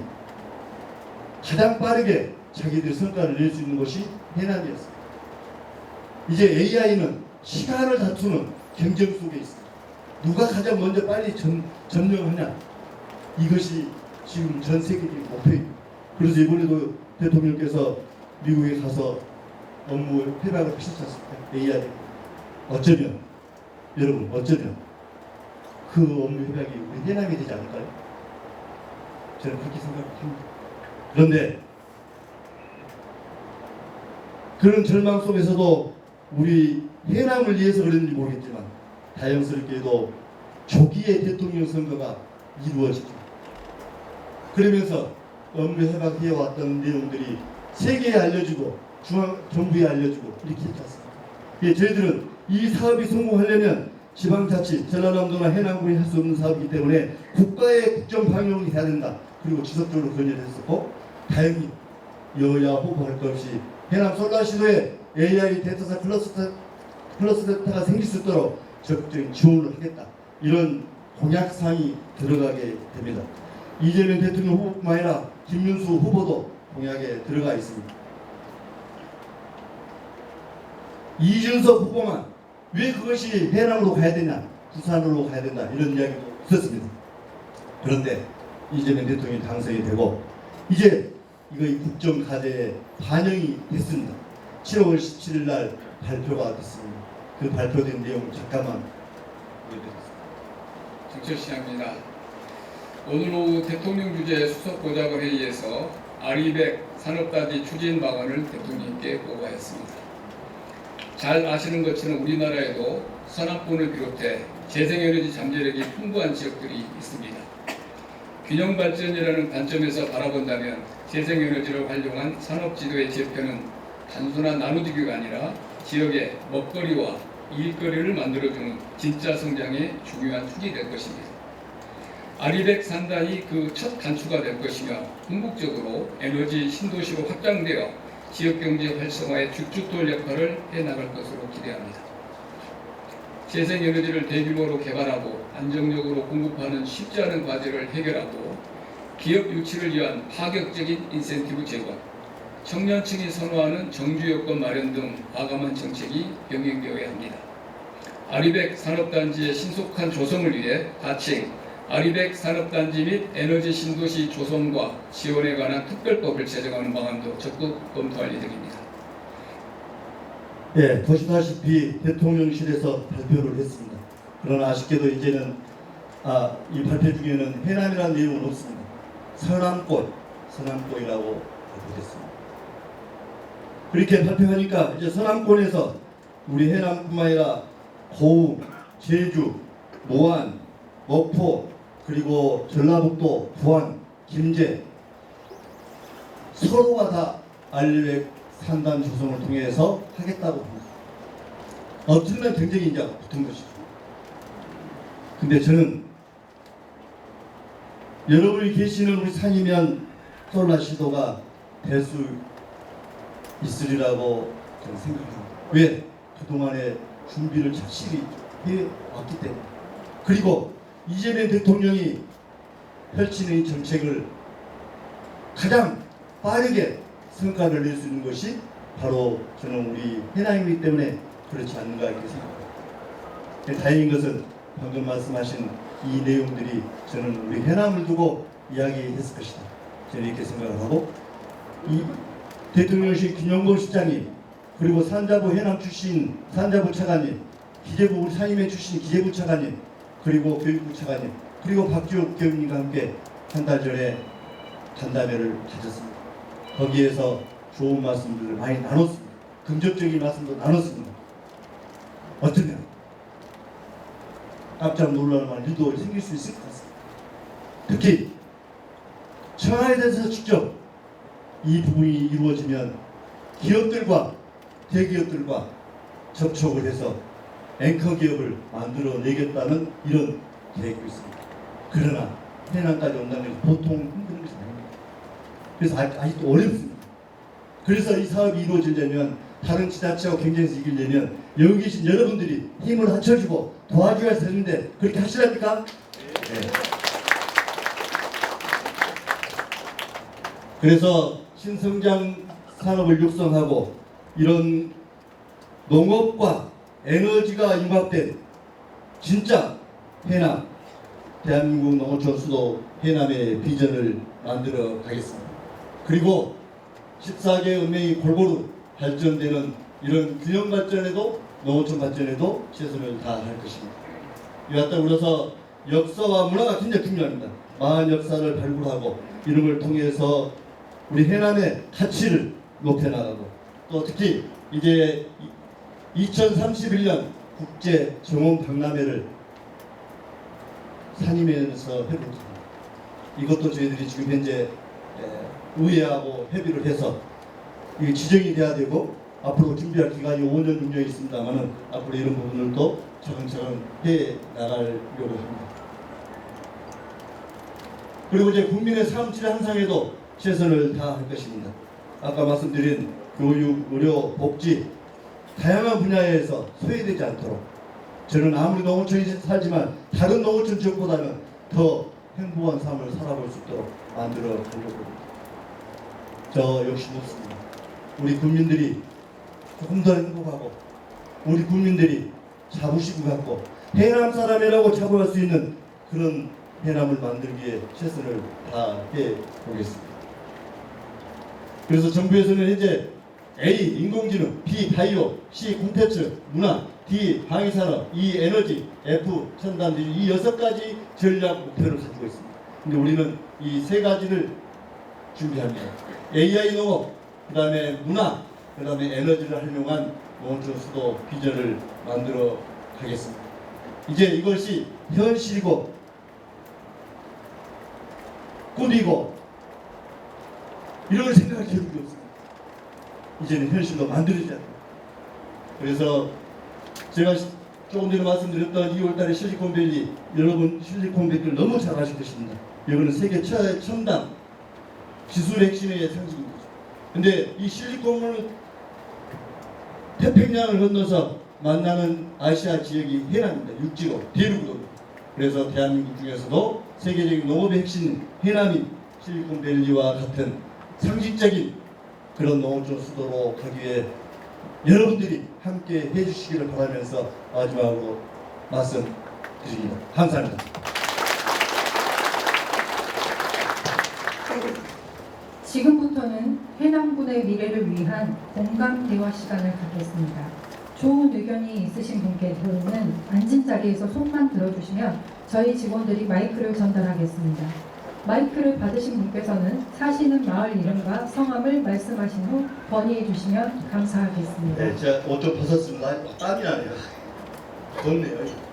가장 빠르게 자기들의 성과를 낼 수 있는 것이 해남이었습니다. 이제 AI는 시간을 다투는 경쟁 속에 있습니다. 누가 가장 먼저 빨리 점령하냐, 이것이 지금 전 세계적인 목표입니다. 그래서 이번에도 대통령께서 미국에 가서 업무 협약을 하셨지 않습니까? AI. 어쩌면 여러분, 어쩌면 그 업무 협약이 우리 해남이 되지 않을까요? 저는 그렇게 생각합니다. 그런데 그런 절망 속에서도 우리 해남을 위해서 그랬는지 모르겠지만 다행스럽게도 조기에 대통령 선거가 이루어집니다. 그러면서 업무 협약해 왔던 내용들이 세계에 알려지고 중앙정부에 알려지고 이렇게 했지 않습니까? 예, 저희들은 이 사업이 성공하려면 지방자치, 전라남도나 해남군이 할 수 없는 사업이기 때문에 국가의 국정 방역을 해야 된다. 그리고 지속적으로 건의를 했었고, 다행히 여야 호소할 것 없이 해남 솔라시도에 AI 데이터사 클러스터가 생길 수 있도록 적극적인 지원을 하겠다. 이런 공약사항이 들어가게 됩니다. 이재명 대통령 후보뿐만 아니라 김윤수 후보도 공약에 들어가 있습니다. 이준석 후보만 왜 그것이 해남으로 가야 되냐, 부산으로 가야 된다, 이런 이야기도 있었습니다. 그런데 이재명 대통령이 당선이 되고 이제 이거의 국정과제에 반영이 됐습니다. 7월 17일 날 발표가 됐습니다. 그 발표된 내용 잠깐만 보여드리겠습니다. 정철시장입니다. 오늘 오후 대통령 주재 수석보좌관회의에서 아리백 산업단지 추진 방안을 대통령께 보고하였습니다. 잘 아시는 것처럼 우리나라에도 서남권을 비롯해 재생에너지 잠재력이 풍부한 지역들이 있습니다. 균형발전이라는 관점에서 바라본다면 재생에너지를 활용한 산업지도의 재편은 단순한 나누기가 아니라 지역의 먹거리와 일거리를 만들어주는 진짜 성장의 중요한 축이 될 것입니다. 아리백 산단이 그 첫 단추가 될 것이며 궁극적으로 에너지 신도시로 확장되어 지역경제 활성화의 주춧돌 역할을 해나갈 것으로 기대합니다. 재생에너지를 대규모로 개발하고 안정적으로 공급하는 쉽지 않은 과제를 해결하고 기업 유치를 위한 파격적인 인센티브 제공, 청년층이 선호하는 정주 여건 마련 등 과감한 정책이 병행되어야 합니다. 아리백 산업단지의 신속한 조성을 위해 하층 아리백 산업단지 및 에너지 신도시 조성과 지원에 관한 특별법을 제정하는 방안도 적극 검토할 예정입니다. 예, 보시다시피 대통령실에서 발표를 했습니다. 그러나 아쉽게도 이제는 이 발표 중에는 해남이라는 내용은 없습니다. 서남권이라고 발표됐습니다. 그렇게 발표하니까 이제 서남권에서 우리 해남뿐만 아니라 고흥, 제주, 모안, 목포, 그리고 전라북도, 부안, 김제 서로가 다 아리백 산단 조성을 통해서 하겠다고 봅니다. 엄청난 경쟁이 이제 붙은 것이죠. 근데 저는 여러분이 계시는 우리 산이면 솔라시도가 될 수 있으리라고 저는 생각합니다. 왜? 그동안에 준비를 착실히 해왔기 때문에. 그리고 이재명 대통령이 펼치는 이 정책을 가장 빠르게 성과를 낼 수 있는 것이 바로 저는 우리 해남이기 때문에 그렇지 않는가 이렇게 생각합니다. 다행인 것은 방금 말씀하신 이 내용들이 저는 우리 해남을 두고 이야기했을 것이다. 저는 이렇게 생각을 하고, 이 대통령실 김영범 실장님, 그리고 산자부 해남 출신 산자부 차관님, 기재부 우리 산임회 출신 기재부 차관님, 그리고 교육부 차관님, 그리고 박지욱 교육님과 함께 한 달 전에 간담회를 가졌습니다. 거기에서 좋은 말씀들을 많이 나눴습니다. 긍정적인 말씀도 나눴습니다. 어쩌면 깜짝 놀랄 일도 생길 수 있을 것 같습니다. 특히 청와대에 대해서 직접 이 부분이 이루어지면 기업들과 대기업들과 접촉을 해서 앵커 기업을 만들어내겠다는 이런 계획도 있습니다. 그러나 해남까지 온다는 것은 보통 힘든 것이 아닙니다. 그래서 아직도 어렵습니다. 그래서 이 사업이 이루어지려면 다른 지자체와 경쟁에서 이기려면 여기 계신 여러분들이 힘을 합쳐주고 도와줘야 되는데 그렇게 하시랍니까? 네. 그래서 신성장 산업을 육성하고 이런 농업과 에너지가 융합된 진짜 해남, 대한민국 농어촌 수도 해남의 비전을 만들어 가겠습니다. 그리고 14개 읍면이 골고루 발전되는 이런 균형 발전에도 농어촌 발전에도 최선을 다할 것입니다. 이와 더불어서 역사와 문화가 굉장히 중요합니다. 마을 역사를 발굴하고 이런 걸 통해서 우리 해남의 가치를 높여나가고 또 특히 이제 2031년 국제 정원 박람회를 산임에서 해보겠습니다. 이것도 저희들이 지금 현재 의회하고 협의를 해서 이게 지정이 돼야 되고 앞으로 준비할 기간이 5년 6년이 있습니다만은 앞으로 이런 부분들도 차근차근 해 나가려고 합니다. 그리고 이제 국민의 삶 질 향상에도 최선을 다할 것입니다. 아까 말씀드린 교육, 의료, 복지 다양한 분야에서 소외되지 않도록 저는 아무리 농어촌에 살지만 다른 농어촌 지역보다는 더 행복한 삶을 살아볼 수 있도록 만들어 보려고 합니다. 저 역시 묻습니다. 우리 국민들이 조금 더 행복하고 우리 국민들이 자부심 갖고 해남 사람이라고 자부할 수 있는 그런 해남을 만들기 위해 최선을 다해 보겠습니다. 그래서 정부에서는 현재 A. 인공지능, B. 바이오, C. 콘텐츠, 문화, D. 방위산업, E. 에너지, F. 첨단 디지털 이 6가지 전략 목표를 가지고 있습니다. 근데 우리는 이 3가지를 준비합니다. AI 농업, 그 다음에 문화, 그 다음에 에너지를 활용한 농어촌 수도 비전을 만들어 가겠습니다. 이제 이것이 현실이고 꿈이고 이런 걸 생각할 겨를이 없습니다. 이제는 현실로 만들어져야 됩니다. 그래서 제가 조금 전에 말씀드렸던 2월달에 실리콘밸리 여러분 실리콘밸리를 너무 잘 아실 것입니다. 여기는 세계 첨단 기술 핵심의 상징입니다. 근데 이 실리콘은 태평양을 건너서 만나는 아시아 지역이 해남입니다. 육지로 대륙으로. 그래서 대한민국 중에서도 세계적인 농업의 핵심 해남인 실리콘밸리와 같은 상징적인 그런 농어촌 수도로 가기 위해 여러분들이 함께 해주시기를 바라면서 마지막으로 말씀드립니다. 감사합니다. 지금부터는 해남군의 미래를 위한 공감 대화 시간을 갖겠습니다. 좋은 의견이 있으신 분께서는 앉은 자리에서 손만 들어주시면 저희 직원들이 마이크를 전달하겠습니다. 마이크를 받으신 분께서는 사시는 마을 이름과 성함을 말씀하신 후 건의해 주시면 감사하겠습니다. 네, 제가 옷 좀 벗었습니다. 땀이 나네요. 덥네요.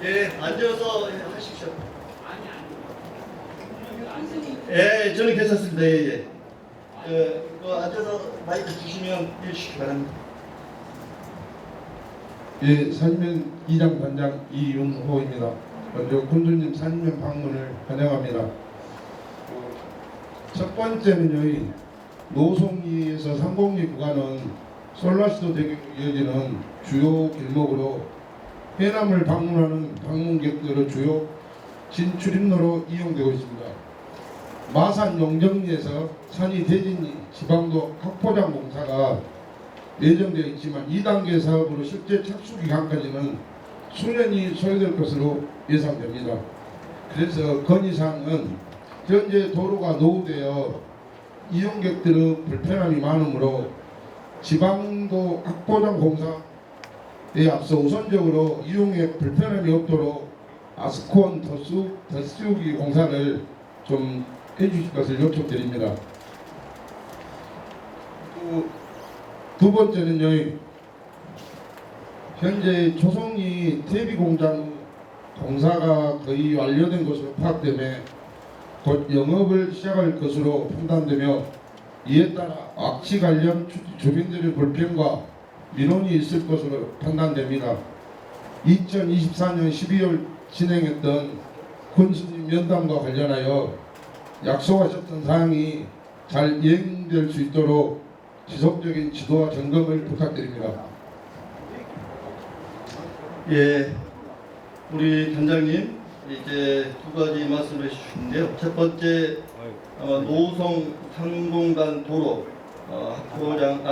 예, 앉아서 하십시오. 예, 저는 괜찮습니다. 예, 예. 앉아서 마이크 주시면 해주시기 바랍니다. 예, 산면 이장 단장 이윤호입니다. 먼저 군주님 산면 방문을 환영합니다. 첫 번째는요, 노송리에서 상공리 구간은 솔라시도 대교로 이어지는 주요 길목으로 해남을 방문하는 방문객들의 주요 진출입로로 이용되고 있습니다. 마산 용정리에서 산이 대진리 지방도 확포장 공사가 예정되어 있지만 2단계 사업으로 실제 착수 기간까지는 수년이 소요될 것으로 예상됩니다. 그래서 건의사항은 현재 도로가 노후되어 이용객들의 불편함이 많으므로 지방도 확포장 공사에 앞서 우선적으로 이용객 불편함이 없도록 아스콘 더씌우기 공사를 좀 해주실 것을 요청드립니다. 두 번째는요, 현재 조성이 퇴비 공장 공사가 거의 완료된 것으로 파악되며 곧 영업을 시작할 것으로 판단되며 이에 따라 악취 관련 주민들의 불평과 민원이 있을 것으로 판단됩니다. 2024년 12월 진행했던 군수님 면담과 관련하여 약속하셨던 사항이 잘 이행될 수 있도록 지속적인 지도와 점검을 부탁드립니다. 예, 우리 단장님 이제 두 가지 말씀해 주시는데요. 첫 번째 아마 노송 상공간 도로 학포장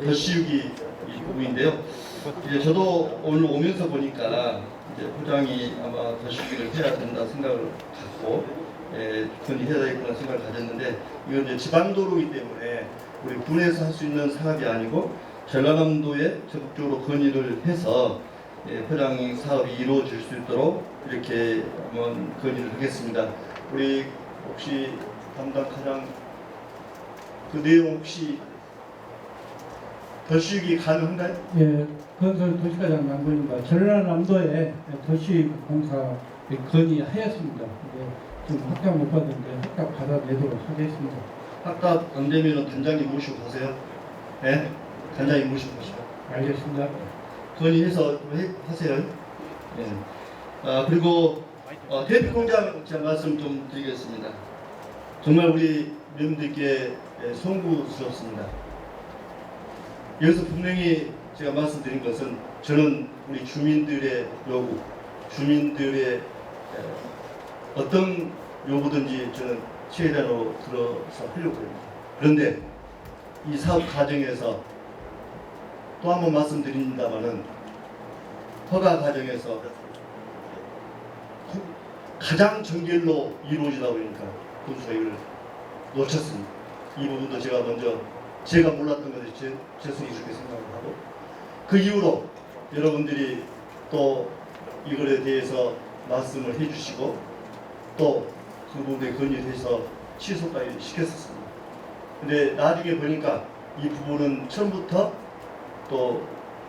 더씌우기 이 부분인데요. 이제 저도 오늘 오면서 보니까 이제 포장이 아마 더씌우기를 해야 된다 생각을 갖고 건의해야 되겠구나 생각을 가졌는데 이건 이제 지방도로이기 때문에 우리 군에서 할 수 있는 사업이 아니고 전라남도에 적극적으로 건의를 해서 포장 사업이 이루어질 수 있도록 이렇게 한번 건의를 하겠습니다. 우리 혹시 담당 과장 그 내용 혹시 더씌우기 가능한가요? 예, 건설 도시과장 남부입니다. 전라남도에 도시 공사 건의하였습니다. 지금 확답 못 받았는데 확답 받아내도록 하겠습니다. 확답 안 되면 단장님 모시고 가세요. 네? 단장님 모시고 가시죠. 알겠습니다. 건의해서 하세요. 네. 그리고 대피공장 제가 말씀 좀 드리겠습니다. 정말 우리 members 송구스럽습니다. 여기서 분명히 제가 말씀드린 것은 저는 우리 주민들의 요구, 주민들의 어떤 요구든지 저는 최대한으로 들어서 하려고 합니다. 그런데 이 사업 과정에서 또 한 번 말씀드립니다마는 허가 과정에서 가장 정결로 이루어지다 보니까 군수가 이걸 놓쳤습니다. 이 부분도 제가 먼저 제가 몰랐던 것을 죄송히 그렇게 생각을 하고 그 이후로 여러분들이 또 이거에 대해서 말씀을 해주시고 또 그 부분에 건의해서 취소까지 시켰었습니다. 근데 나중에 보니까 이 부분은 처음부터 또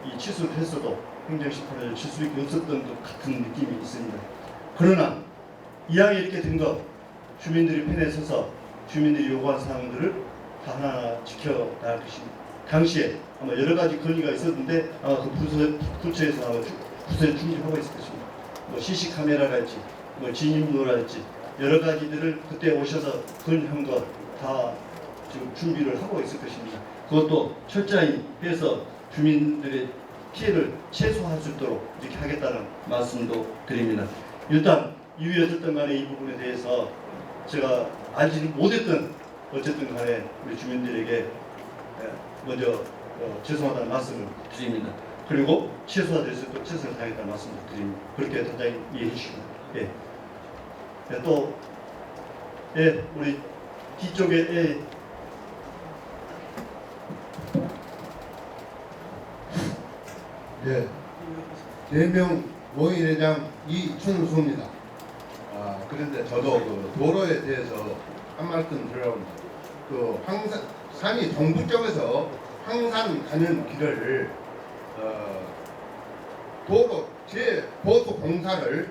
이 취소를 했어도 행정심판을 질 수밖에 없었던 것 같은 느낌이 있습니다. 그러나 이왕에 이렇게 된 것 주민들이 편에 서서 주민들이 요구한 사항들을 다 하나하나 지켜나갈 것입니다. 당시에 아마 여러 가지 건의가 있었는데 아마 그 부처에서 아마 부서에 충족하고 있을 것입니다. 뭐 CC 카메라랄지, 뭐 진입로랄지 여러 가지들을 그때 오셔서 건의한 것 다 지금 준비를 하고 있을 것입니다. 그것도 철저히 해서 주민들의 피해를 최소화할 수 있도록 이렇게 하겠다는 말씀도 드립니다. 일단 이후에 어쨌든 간에 이 부분에 대해서 제가 알지 못했던 어쨌든 간에 우리 주민들에게 먼저 죄송하다는 말씀을 드립니다. 그리고 최소화될 수 있도록 최선을 다하겠다는 말씀을 드립니다. 그렇게 단장님 이해해 주시고 또 우리 뒤쪽에 대명 모의회장 이춘수입니다. 그런데 저도 그 도로에 대해서 한 말씀 드리려고 합니다. 그 산이 동부 쪽에서 황산 가는 길을 도로 재보수 공사를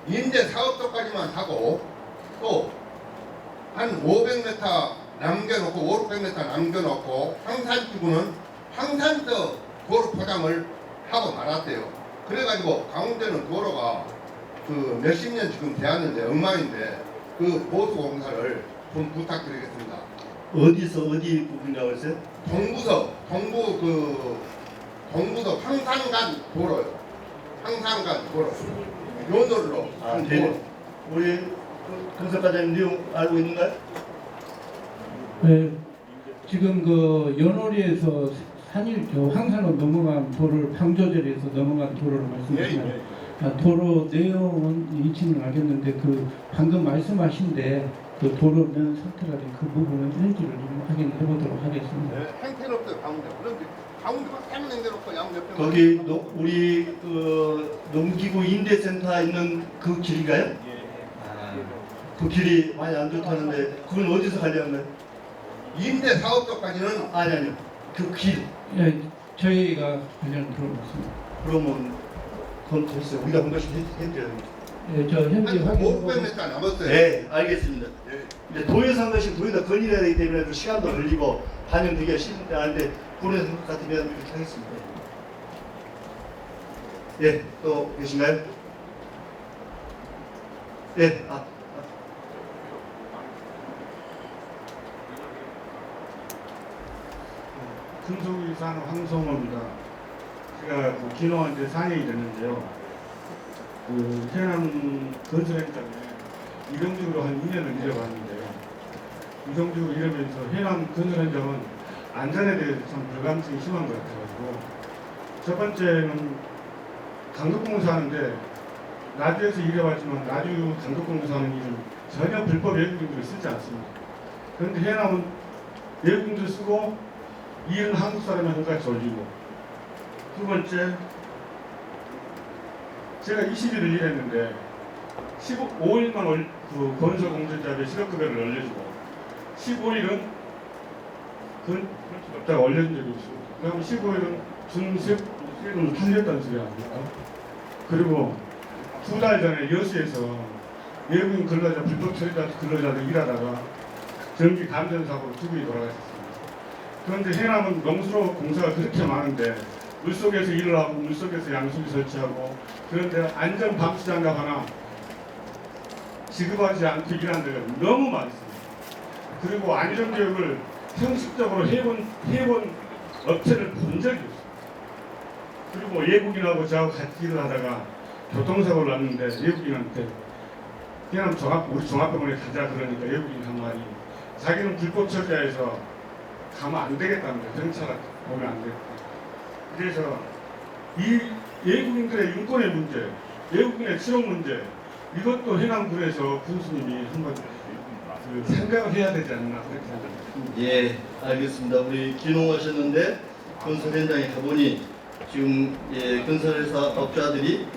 임대 사업도까지만 하고 또 한 500m 남겨놓고 500m 남겨놓고 황산 지구는 황산서 도로 포장을 하고 말았대요. 그래가지고 가운데는 도로가 그 몇십 년 지금 되었는데 엉망인데 그 보수 공사를 좀 부탁드리겠습니다. 어디서 어디 부분이라고 했어요? 동부서 황산간 도로요. 황산간 도로. 요 도로로. 우리 건설과장님 내용 알고 있는가요? 네, 지금 그 연호리에서 황산으로 넘어간 도로를 방조절에서 넘어간 도로를 말씀하시나요? 도로 내용은 이치는 알겠는데 그 방금 말씀하신데 그 도로는 상태라든 그 부분은 현지를 좀 확인해 보도록 하겠습니다. 행태는 없어요 가운데. 그런데 가운데가 딱 남겨놓고 양옆에. 거기 우리 농기구 임대센터 있는 그 길인가요? 그 길이 많이 안 좋다는데 그건 어디서 관리하는 거예요? 임대 사업도까지는 아니요. 그 길. 예, 저희가 관련 들어봤습니다. 그러면 그건 됐어요. 우리가 한 번씩 해드려야 됩니다. 예, 저 현재 확인 500m 남았어요. 네, 알겠습니다. 이제 도에서 한 것이 도에다 건의해야 되기 때문에 또 시간도 걸리고 반영되기가 쉽지 않은데 군의 생각 같으면 이렇게 하겠습니다. 예, 또 계신가요? 예, 금속이 사는 황성호입니다. 제가 그 기농한테 4년이 됐는데요. 그 해남 건설현장에 이동적으로 한 2년을 일해봤는데요. 이동적으로 일하면서 해남 건설현장은 안전에 대해서 참 불감증이 심한 것 같아가지고 첫 번째는 강덕공사 하는데 나주에서 일해봤지만 나주 강덕공사 하는 일은 전혀 불법 외국인들을 쓰지 않습니다. 그런데 해남은 외국인들 쓰고 일은 한국 사람이 한까지 돌리고 두 번째 제가 20일을 일했는데 5일만 그 건설 공제자의 실업급여를 올려주고 15일은 없다가 올려준 적이 있습니다. 그다음 15일은 준세금을 탈렸다는 소리 아닙니까? 그리고 2달 전에 여수에서 외국인 근로자 불법 처리자 근로자들 일하다가 전기 감전 사고로 두 분이 돌아가셨습니다. 그런데 해남은 농수로 공사가 그렇게 많은데 물속에서 일을 하고 물속에서 양수기 설치하고 그런데 안전 감시장갑 하나 지급하지 않고 일하는 데가 너무 많습니다. 그리고 안전교육을 형식적으로 해본 업체를 본 적이 없습니다. 그리고 외국인하고 저하고 같이 일을 하다가 교통사고를 났는데 외국인한테 그냥 우리 종합병원에 가자 그러니까 외국인 한 말이 자기는 불법 처리자에서 가면 안 되겠다는 거예요. 경찰 오면 안 되겠다. 그래서 이 외국인들의 인권의 문제, 외국인의 취업 문제 이것도 해남군에서 군수님이 한번 생각을 해야 되지 않나 그렇게 생각합니다. 예, 알겠습니다. 우리 기농하셨는데 건설 현장에 가보니 지금 건설회사 업자들이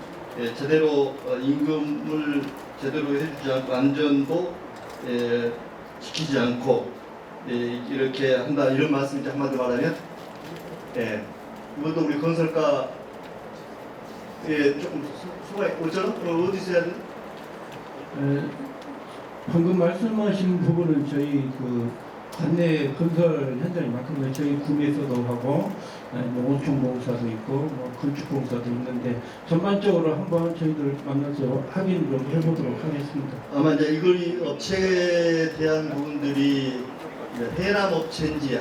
제대로 임금을 제대로 해주지 않고 안전도 지키지 않고 이렇게 한다 이런 말씀이죠. 한마디로 말하면 이것도 우리 건설가에 조금 수가 있죠. 어디서 해야 돼? 방금 말씀하신 부분은 저희 그 관내 건설 현장이 많거든요. 저희 구에서도 하고 농어촌공사도 있고 뭐 건축공사도 있는데 전반적으로 한번 저희들 만나서 확인 좀 해보도록 하겠습니다. 아마 이제 이걸 업체에 대한 부분들이 해남 업체인지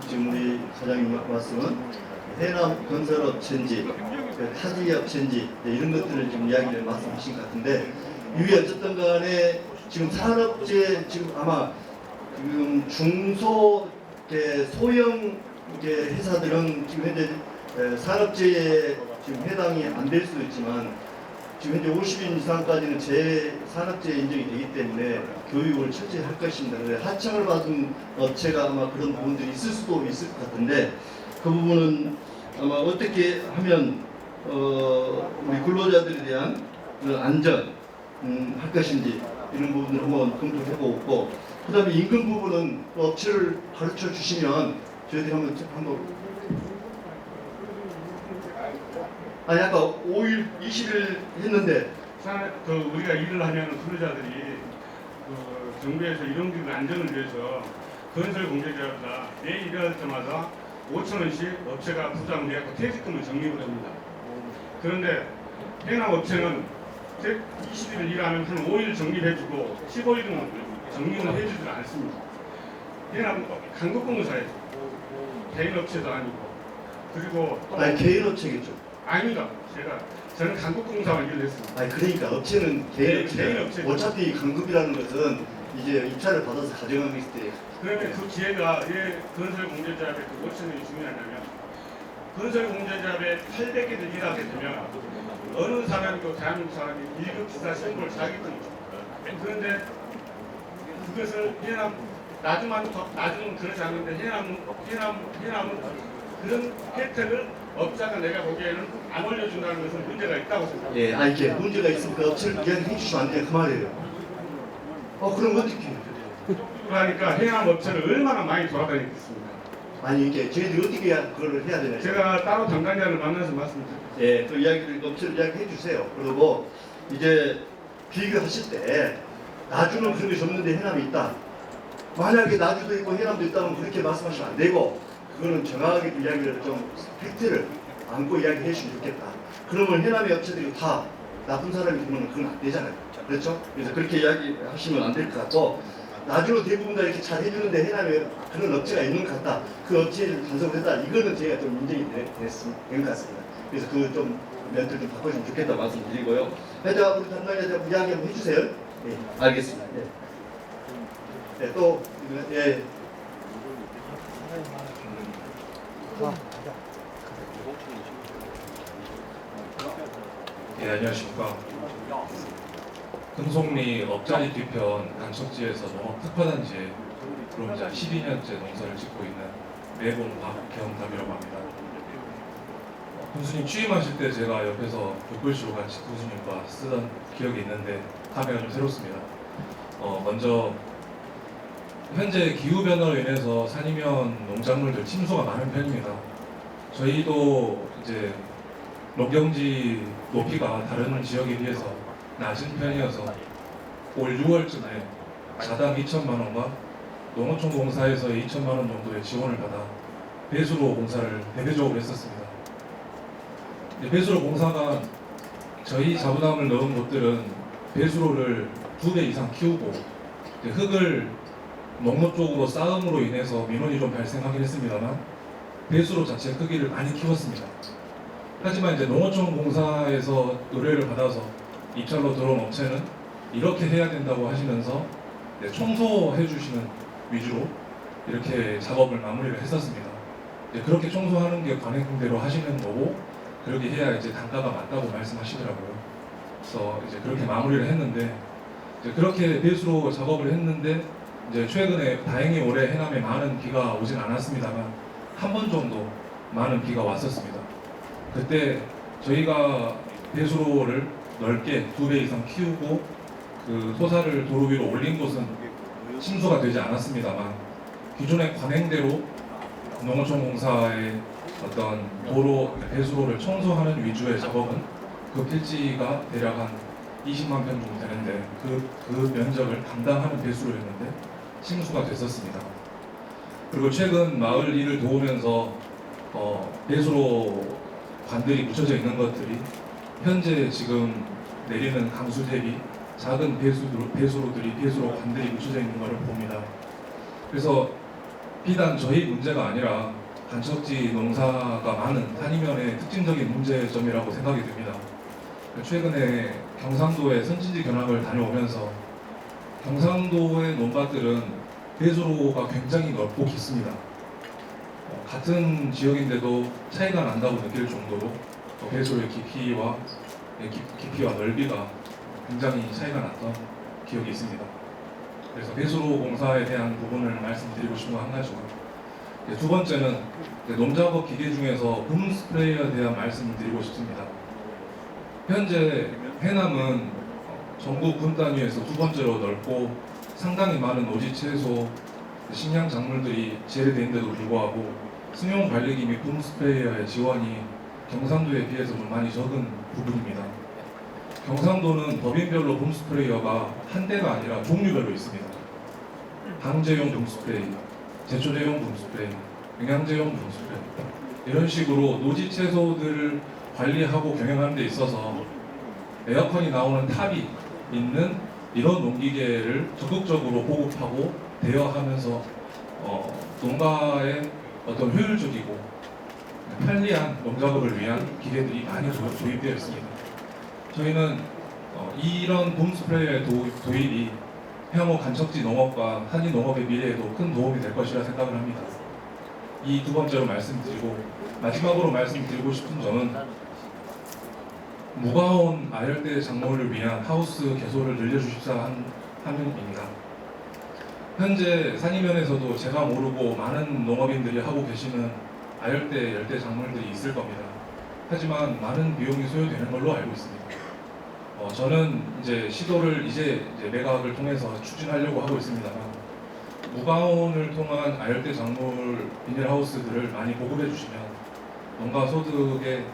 지금 우리 사장님 말씀은 해남 건설 업체인지 타지 업체인지 이런 것들을 지금 이야기를 말씀하신 것 같은데 이게 어쨌든 간에 지금 산업재 지금 아마 지금 중소 소형 회사들은 지금 현재 산업재해에 지금 해당이 안 될 수도 있지만 지금 현재 50인 이상까지는 재산업재해 인정이 되기 때문에 교육을 철저히 할 것입니다. 하청을 받은 업체가 아마 그런 부분들이 있을 수도 있을 것 같은데 그 부분은 아마 어떻게 하면 우리 근로자들에 대한 안전 할 것인지 이런 부분을 한번 검토해보고 그 다음에 임금 부분은 업체를 가르쳐 주시면 저희들이 한번 아니 아까 5일 20일 했는데 우리가 일을 하면 근로자들이 정부에서 이동기구 안전을 위해서 건설 공제자보다 매일 일할 때마다 5,000원씩 업체가 부담을 해서 퇴직금을 적립을 합니다. 그런데 해남 업체는 20일 일하면 한 5일 적립해주고 15일은 적립을 해주지 않습니다. 해남 강북공사에서 개인 업체도 아니고 그리고 또 개인 업체겠죠. 아닙니다. 저는 강북공사만 일을 했습니다. 그러니까 업체는 개인 업체. 어차피 강급이라는 것은 이제 입찰을 받아서 가져가고 있을 때. 그러면 그 기회가 왜 건설 공제자의 그 5,000원이 중요하냐면 건설 공제자의 800개를 일하게 되면 어느 사람이고 대한민국 사람이 1급 기사 신고를 자기 때문이죠. 그런데 그것을 나중은 그렇지 않는데 해남은 그런 혜택을 업자가 내가 보기에는 안 올려준다는 것은 문제가 있다고 생각합니다. 이게 문제가 있으니까 업체를 이야기해 주시면 안 돼요. 그 말이에요. 그럼 어떻게 해요? 그러니까 해남 업체를 얼마나 많이 돌아다니겠습니까? 이게 저희들이 어떻게 그걸 해야 되나요? 제가 따로 담당자를 만나서 말씀드릴게요. 그 이야기를 업체를 이야기해 주세요. 그리고 이제 비교하실 때 나주는 그런 것이 없는데 해남이 있다. 만약에 나주도 있고 해남도 있다면 그렇게 말씀하시면 안 되고 그거는 정확하게 이야기를 좀 팩트를 안고 이야기해 주시면 좋겠다. 그러면 해남의 업체들이 다 나쁜 사람이 되면 그건 안 되잖아요. 그렇죠? 그래서 그렇게 이야기하시면 안 될 것 같고 나주로 대부분 다 이렇게 잘 해주는데 해남에 그런 업체가 있는 것 같다. 그 업체를 단속을 했다. 이거는 제가 좀 인정이 된 것 같습니다. 그래서 그 좀 멘트를 좀 바꿔주면 좋겠다 말씀드리고요. 하여튼 우리 담당자님 이야기 한번 해주세요. 네, 알겠습니다. 네. 네, 또 예. 네, 안녕하십니까. 금속리 업자리 뒤편 간척지에서 농업 특화단지에 그럼 이제 12년째 농사를 짓고 있는 매봉 박경답이라고 합니다. 군수님 취임하실 때 제가 옆에서 벽글씨로 같이 군수님과 쓰던 기억이 있는데 감회가 좀 새롭습니다. 먼저 현재 기후 변화로 인해서 산이면 농작물들 침수가 많은 편입니다. 저희도 이제 농경지 높이가 다른 지역에 비해서 낮은 편이어서 올 6월쯤에 자당 2천만 원과 농어촌 공사에서 2천만 원 정도의 지원을 받아 배수로 공사를 대대적으로 했었습니다. 배수로 공사가 저희 자부담을 넣은 곳들은 배수로를 2배 이상 키우고 흙을 농로 쪽으로 쌓음으로 인해서 민원이 좀 발생하긴 했습니다만 배수로 자체 크기를 많이 키웠습니다. 하지만 이제 농어촌 공사에서 의뢰를 받아서 입찰로 들어온 업체는 이렇게 해야 된다고 하시면서 청소해 주시는 위주로 이렇게 작업을 마무리를 했었습니다. 그렇게 청소하는 게 관행대로 하시는 거고 그렇게 해야 이제 단가가 맞다고 말씀하시더라고요. 그래서 이제 그렇게 마무리를 했는데 이제 그렇게 배수로 작업을 했는데 이제 최근에 다행히 올해 해남에 많은 비가 오진 않았습니다만 한 번 정도 많은 비가 왔었습니다. 그때 저희가 배수로를 넓게 2배 이상 키우고 그 소사를 도로 위로 올린 곳은 침수가 되지 않았습니다만 기존의 관행대로 농어촌 공사의 어떤 도로 배수로를 청소하는 위주의 작업은 그 필지가 대략 한 20만 평 정도 되는데 그 면적을 담당하는 배수로였는데 침수가 됐었습니다. 그리고 최근 마을 일을 도우면서 배수로 관들이 묻혀져 있는 것들이 현재 지금 내리는 강수 대비 작은 배수로 관들이 묻혀져 있는 것을 봅니다. 그래서 비단 저희 문제가 아니라 간척지 농사가 많은 산이면의 특징적인 문제점이라고 생각이 듭니다. 최근에 경상도의 선진지 견학을 다녀오면서 경상도의 농가들은 배수로가 굉장히 넓고 깊습니다. 같은 지역인데도 차이가 난다고 느낄 정도로 배수로의 깊이와 넓이가 굉장히 차이가 났던 기억이 있습니다. 그래서 배수로 공사에 대한 부분을 말씀드리고 싶은 건 한 가지고, 두 번째는 농작업 기계 중에서 붐 스프레이어에 대한 말씀을 드리고 싶습니다. 현재 해남은 전국 군 단위에서 2번째로 넓고 상당히 많은 노지 채소, 식량 작물들이 재배되어 있는데도 불구하고 승용 관리기 및 붐 스프레이어의 지원이 경상도에 비해서 좀 많이 적은 부분입니다. 경상도는 법인별로 붐 스프레이어가 한 대가 아니라 종류별로 있습니다. 방제용 붐 스프레이, 제초제용 붐 스프레이, 영양제용 붐 스프레이, 이런 식으로 노지 채소들을 관리하고 경영하는 데 있어서 에어컨이 나오는 탑이 있는 이런 농기계를 적극적으로 보급하고 대여하면서 농가의 어떤 효율적이고 편리한 농작업을 위한 기계들이 많이 도입되어 있습니다. 저희는 이런 붐 스프레이어의 도입이 향후 간척지 농업과 한인 농업의 미래에도 큰 도움이 될 것이라 생각을 합니다. 이 두 번째로 말씀드리고, 마지막으로 말씀드리고 싶은 점은 무가온 아열대 작물을 위한 하우스 개소를 늘려주십사 함입니다. 현재 산이면에서도 제가 모르고 많은 농업인들이 하고 계시는 아열대, 열대 작물들이 있을 겁니다. 하지만 많은 비용이 소요되는 걸로 알고 있습니다. 저는 이제 시도를 이제 매각을 통해서 추진하려고 하고 있습니다만, 무가온을 통한 아열대 작물 비닐하우스들을 많이 보급해 주시면 농가 소득의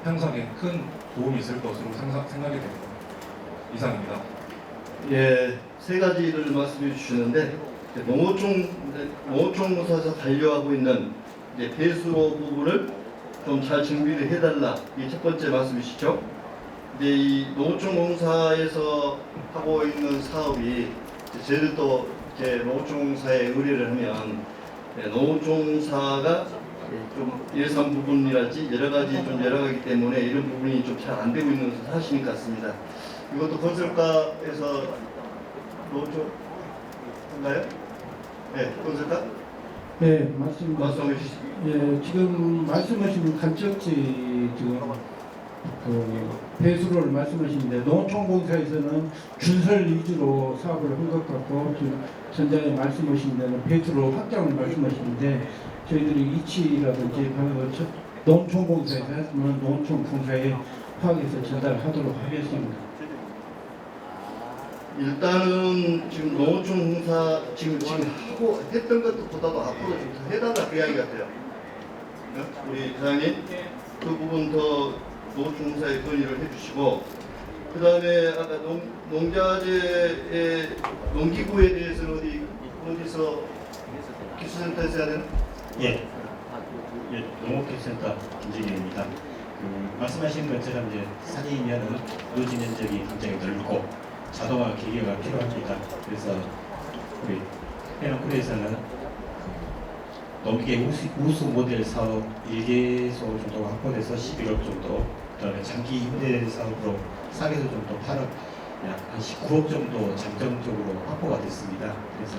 향상에 큰 도움이 있을 것으로 생각이 됩니다. 이상입니다. 예, 세 가지를 말씀해 주시는데 농어촌에서 관여하고 있는 이제 배수로 부분을 좀 잘 정비를 해달라. 이게 첫 번째 말씀이시죠. 근데 이 농어촌공사에서 하고 있는 사업이 저희들도 이제 농어촌공사에 의뢰를 하면 농어촌공사가 좀 예산 부분이랄지 여러 가지 때문에 이런 부분이 좀 잘 안 되고 있는 사실인 것 같습니다. 이것도 건설가에서 농어촌인가요? 네, 건설가? 네, 맞습니다. 말씀해 주시죠. 예, 지금 말씀하신 간척지 지금 그 배수로를 말씀하시는데 농어촌공사에서는 준설 위주로 사업을 한 것 같고 지금 전장에 말씀하신 데는 배수로 확장을 말씀하시는데 저희들이 이치라든지 농촌공사에서 했으면 농촌공사에 파악해서 전달하도록 하겠습니다. 일단은 지금 농어촌공사 지금 하고 했던 것보다도 앞으로 좀 더 해달라 그 이야기 같아요. 네? 우리 회장님 그 부분 더 농어촌공사에 건의를 해주시고 그 다음에 아까 농자재의 농기구에 대해서는 어디서 기술센터에서 해야 되나? 예, 농업기술센터 김재기입니다. 말씀하신 것처럼 이제 산이면은 노지 면적이 굉장히 넓고 자동화 기계가 필요합니다. 그래서 우리 해남군에서는 농기계 우수 모델 사업 1개소 정도가 확보돼서 11억 정도, 그다음에 장기 임대 사업으로 4개소 정도 8억, 약 한 19억 정도 잠정적으로 확보가 됐습니다. 그래서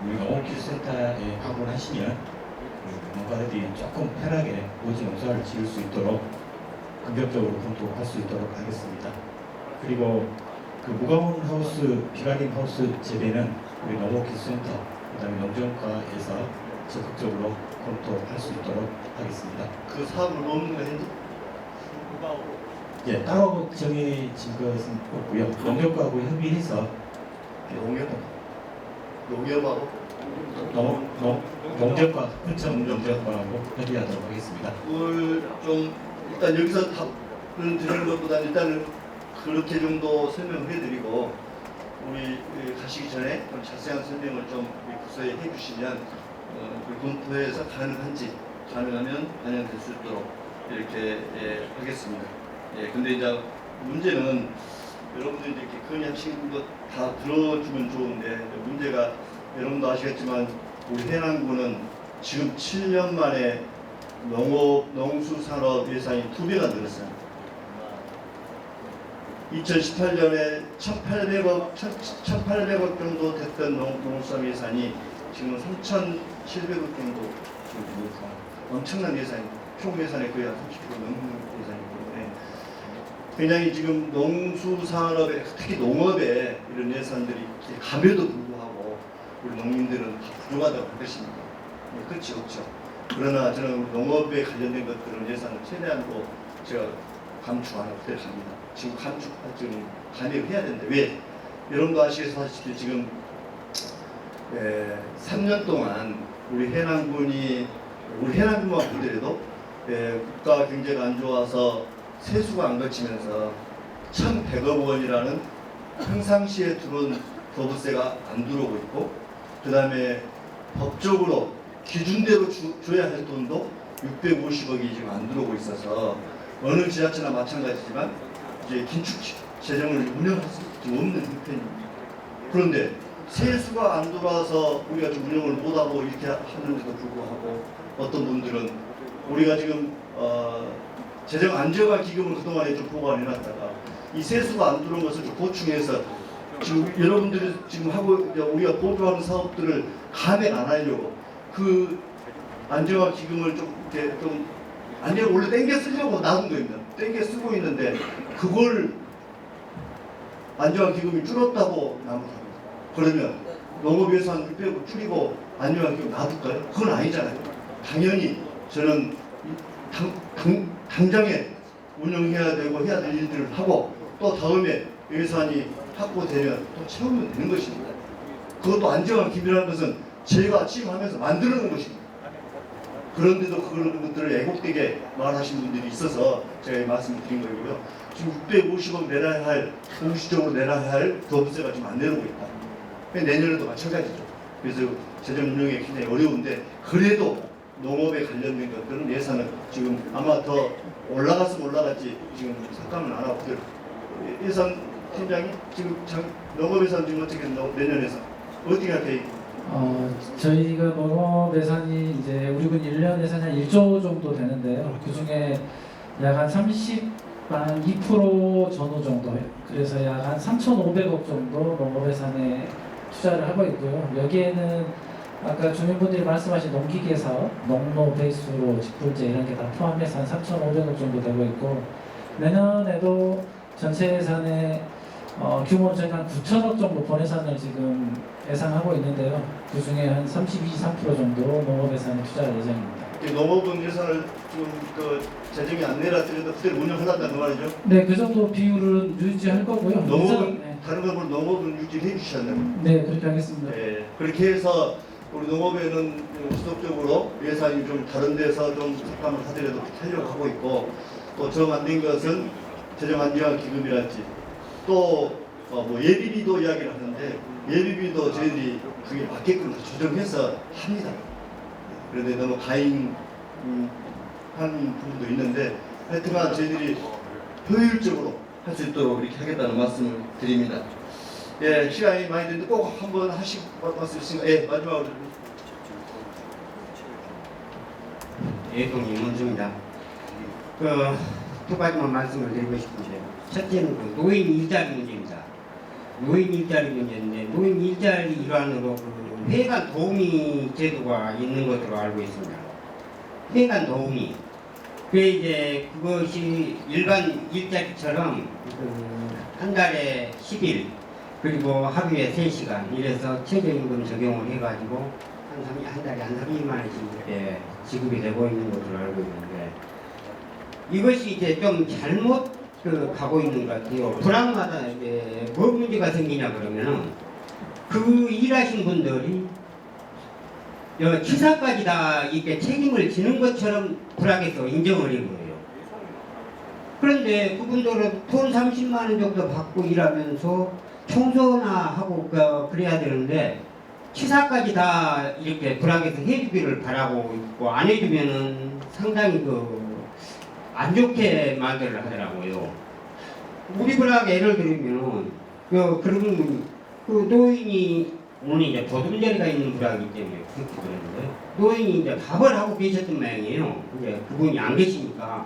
우리 농업기술센터에 방문하시면 농가들이 조금 편하게 노지 농사를 지을 수 있도록 긍정적으로 검토할 수 있도록 하겠습니다. 그리고 그 무가온 하우스, 비가림 하우스 재배는 우리 농업기술센터, 그다음에 농정과에서 적극적으로 검토할 수 있도록 하겠습니다. 그 사업을 넣는 거 했니? 예, 따로 정해진 것은 없고요. 농정과하고 협의해서 농협하고 농정과, 분청 농정과하고 협의하도록 하겠습니다. 그걸 좀 일단 여기서 답을 드리는 것보다는 일단은 그렇게 정도 설명을 해드리고 우리 가시기 전에 좀 자세한 설명을 좀 부서에 해주시면 검토해서 가능하면 반영될 수 있도록 이렇게 하겠습니다. 근데 이제 문제는 여러분들이 이렇게 건의하신 것 다 들어주면 좋은데 문제가 여러분도 아시겠지만 우리 해남군은 지금 7년 만에 농수산업 예산이 2배가 늘었어요. 2018년에 1,800억 정도 됐던 농수산업 예산이 지금 3,700억 정도 엄청난 예산이 총 예산의 거의 한 30% 넘는 예산이기 때문에 굉장히 지금 농수산업에 특히 농업에 이런 예산들이 감에도 불구하고 우리 농민들은 다 부족하다고 할 것입니다. 그렇지 없죠. 그러나 저는 농업에 관련된 것들은 예산을 최대한으로 제가 감축하는 그대로 합니다. 지금 감축 감액을 해야 되는데 왜? 여러분도 아시다시피 지금 3년 동안 우리 해남군만 보더라도 국가 경제가 안 좋아서 세수가 안 거치면서 1,100억 원이라는 평상시에 들어온 거부세가 안 들어오고 있고 그 다음에 법적으로 기준대로 줘야 할 돈도 650억이 지금 안 들어오고 있어서 어느 지자체나 마찬가지지만 이제 긴축 재정을 운영할 수 없는 형편입니다. 그런데 세수가 안 들어와서 우리가 좀 운영을 못하고 이렇게 하는데도 불구하고 어떤 분들은 우리가 지금 재정 안정화 기금을 그동안에 좀 보관해놨다가 이 세수가 안 들어온 것을 좀 보충해서 지금 여러분들이 지금 하고 우리가 보조하는 사업들을 감액 안 하려고 그 안정화 기금을 좀 이렇게 좀 아니 원래 땡겨 쓰려고 놔둔 거입니다. 땡겨 쓰고 있는데 그걸 안정화 기금이 줄었다고 나무합니다. 그러면 농업 예산 빼고 줄이고 안정화 기금 놔둘까요? 그건 아니잖아요. 당연히 저는 당장에 운영해야 되고 해야 될 일들을 하고 또 다음에 예산이 확보되면 또 채우면 되는 것입니다. 그것도 안정화 기금이라는 것은 제가 지금 하면서 만드는 것입니다. 그런데도 그런 것들을 애국되게 말하신 분들이 있어서 제가 이 말씀을 드린 거고요. 지금 650억 내놔야 할, 공식적으로 내놔야 할 도업세가 지금 안 내려오고 있다. 내년에도 마찬가지죠. 그래서 재정 운영이 굉장히 어려운데 그래도 농업에 관련된 것들은 예산은 지금 아마 더 올라갔으면 올라갔지 지금 삭감을 안 하고 예산 팀장이 지금 농업 예산 지금 어떻게 내년 예산 어떻게 할 계획? 저희가 농업 예산이 이제 우리 군 1년 예산이 한 1조 정도 되는데요. 그 중에 약 한 2% 전후 정도, 그래서 약 한 3,500억 정도 농업 예산에 투자를 하고 있고요. 여기에는 아까 주민분들이 말씀하신 농기계 사업, 농로 베이스로 직불제 이런 게 다 포함해서 한 3,500억 정도 되고 있고, 내년에도 전체 예산의 규모는 저희가 한 9천억 정도 본예산을 지금 예상하고 있는데요. 그 중에 한 32, 3% 정도 농업 예산에 투자할 예정입니다. 농업은 예산을 지금 그 재정이 안 내려드려도 그대로 운영하란다는 말이죠? 네, 그 정도 비율은 유지할 거고요. 농업은 네. 다른 건 농업은 유지해 주셨나요? 네, 그렇게 하겠습니다. 네, 그렇게 해서 우리 농업에는 지속적으로 예산이 좀 다른 데서 좀 삭감을 하더라도 하려고 하고 있고, 또 정 안 된 것은 재정 안정화 기금이랄지 또 뭐 예비비도 이야기를 하는데 예비비도 저희들이 그게 맞게끔 조정해서 합니다. 그런데 너무 과잉한 부분도 있는데 하여튼간 저희들이 효율적으로 할 수 있도록 이렇게 하겠다는 말씀을 드립니다. 예, 시간이 많이 됐는데 꼭 한번 하실 수 있으니까 예, 마지막으로. 예동 임원주입니다. 두 가지만 말씀을 드리고 싶은데, 첫째는 노인 일자리 문제입니다. 노인 일자리 문제인데, 노인 일자리 일환으로 회관 도우미 제도가 있는 것으로 알고 있습니다. 회관 도우미. 그것이 일반 일자리처럼 한 달에 10일, 그리고 하루에 3시간, 이래서 최저임금 적용을 해가지고 한 달에 한 32만 원씩 이렇게 지급이 되고 있는 것으로 알고 있는데, 이것이 이제 좀 잘못 가고 있는 것 같아요. 불황마다 이제 뭐 문제가 생기냐 그러면은 그 일하신 분들이 치사까지 다 이렇게 책임을 지는 것처럼 불황에서 인정을 해버려요. 그런데 그분들은 돈 30만 원 정도 받고 일하면서 청소나 하고 그래야 되는데 치사까지 다 이렇게 불황에서 해주기를 바라고 있고, 안 해주면은 상당히 안 좋게 말들을 하더라고요. 우리 불황 예를 들면 그런 노인이 오늘 이제 보금자리가 있는 불황이기 때문에 그렇게 그러는데, 노인이 이제 밥을 하고 계셨던 모양이에요. 이제 그분이 안 계시니까.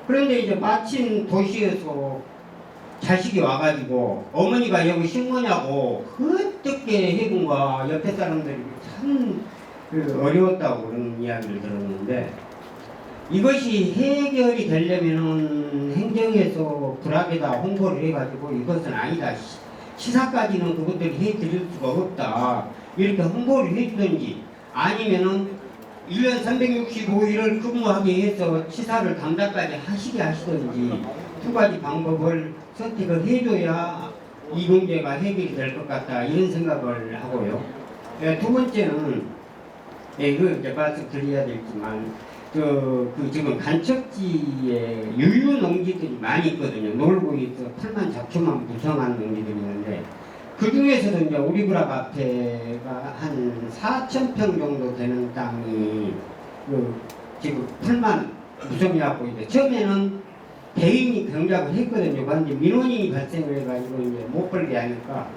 그런데 이제 마침 도시에서 자식이 와가지고 어머니가 여기 신고냐고 어떻게 해군과 옆에 사람들이 참 어려웠다고 그런 이야기를 들었는데, 이것이 해결이 되려면 행정에서 불악에다 홍보를 해가지고 이것은 아니다, 시사까지는 그것들이 해드릴 수가 없다, 이렇게 홍보를 해주든지, 아니면은 1년 365일을 근무하게 해서 치사를 당달까지 하시게 하시든지, 두 가지 방법을 선택을 해줘야 이 문제가 해결이 될 것 같다, 이런 생각을 하고요. 두 번째는 이제 말씀드려야 되겠지만, 지금 간척지에 유유농지들이 많이 있거든요. 놀고 있어 풀만 잡초만 무성한 농지들이 있는데, 그 중에서도 이제 우리 불악 앞에가 한 4,000평 정도 되는 땅이 지금 풀만 무성해갖고 이제 처음에는 대인이 경작을 했거든요. 그런데 민원이 발생을 해가지고 이제 못 벌게 하니까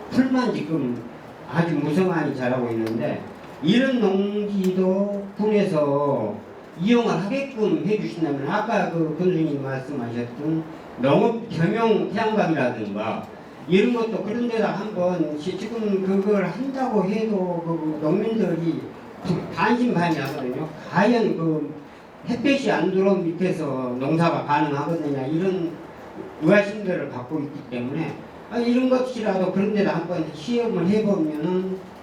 풀만 지금 아주 무성하니 자라고 있는데, 이런 농지도 군에서 이용을 하게끔 해주신다면, 아까 군수님 말씀하셨던 농업 경영 태양광이라든가 이런 것도 그런 데다 한번 지금 그걸 한다고 해도 농민들이 반신반의하거든요. 과연 햇볕이 안 들어온 밑에서 농사가 가능하거든요. 이런 의아심들을 갖고 있기 때문에 이런 것이라도 그런 데다 한번 시험을 해보면은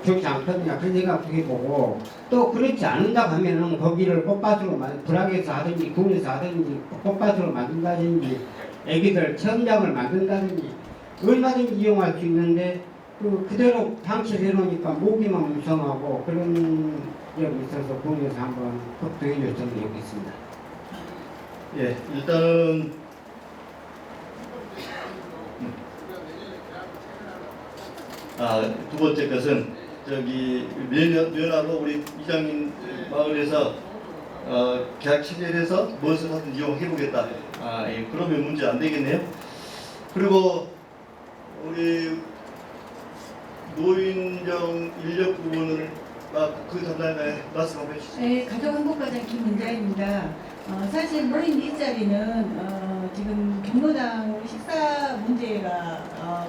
좋지 않거든요. 그런 생각도 해보고, 또 그렇지 않는다 하면은 거기를 꽃밭으로 불악에서 하든지 군에서 하든지 꽃밭으로 만든다든지 애기들 체험장을 만든다든지 얼마든지 이용할 수 있는데, 그대로 방치를 해놓으니까 모기만 무성하고 그런 여기 있어서 본에서 한번 협조해 줬으면 좋겠습니다. 예, 일단은 두 번째 것은 저기 면화로 우리 이장님 마을에서 계약 체결해서 무엇을 하든 이용해 보겠다. 예, 그러면 문제 안 되겠네요. 그리고 우리 노인정 인력 부분을 그 담당에 말씀 한번 해주시죠. 네, 가족한국과장 김문자입니다. 사실 노인 일자리는 지금 경로당 식사 문제가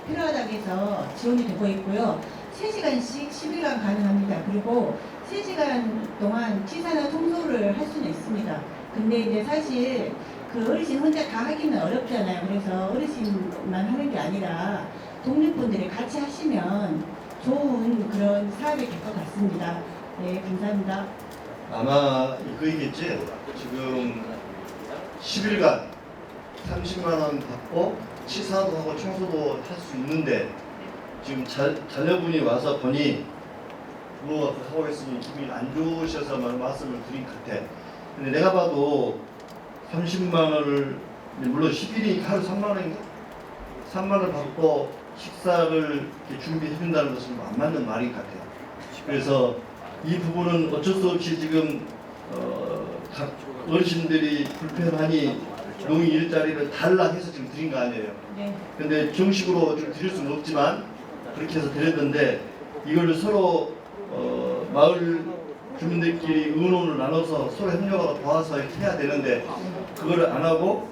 필요하다고 해서 지원이 되고 있고요. 3시간씩 10일간 가능합니다. 그리고 3시간 동안 치사나 청소를 할 수는 있습니다. 근데 이제 사실 그 어르신 혼자 다 하기는 어렵잖아요. 그래서 어르신만 하는 게 아니라 독립분들이 같이 하시면 좋은 그런 사업이 될 것 같습니다. 네, 감사합니다. 아마 이거이겠지. 지금 10일간 30만 원 받고 치사도 하고 청소도 할 수 있는데 지금 자녀분이 와서 보니 부모가 하고 있으니 기분이 안 좋으셔서 말씀을 드린 것 같아. 근데 내가 봐도 30만 원을 물론 10일이니까 하루 3만 원인가? 3만 원 받고 식사를 준비해 준다는 것은 안 맞는 말인 것 같아요. 그래서 이 부분은 어쩔 수 없이 지금 각 어르신들이 불편하니 노인 일자리를 달라 해서 지금 드린 거 아니에요. 네. 근데 정식으로 좀 드릴 수는 없지만 그렇게 해서 드렸는데 이걸 서로 마을 주민들끼리 의논을 나눠서 서로 협력하고 도와서 이렇게 해야 되는데 그거를 안 하고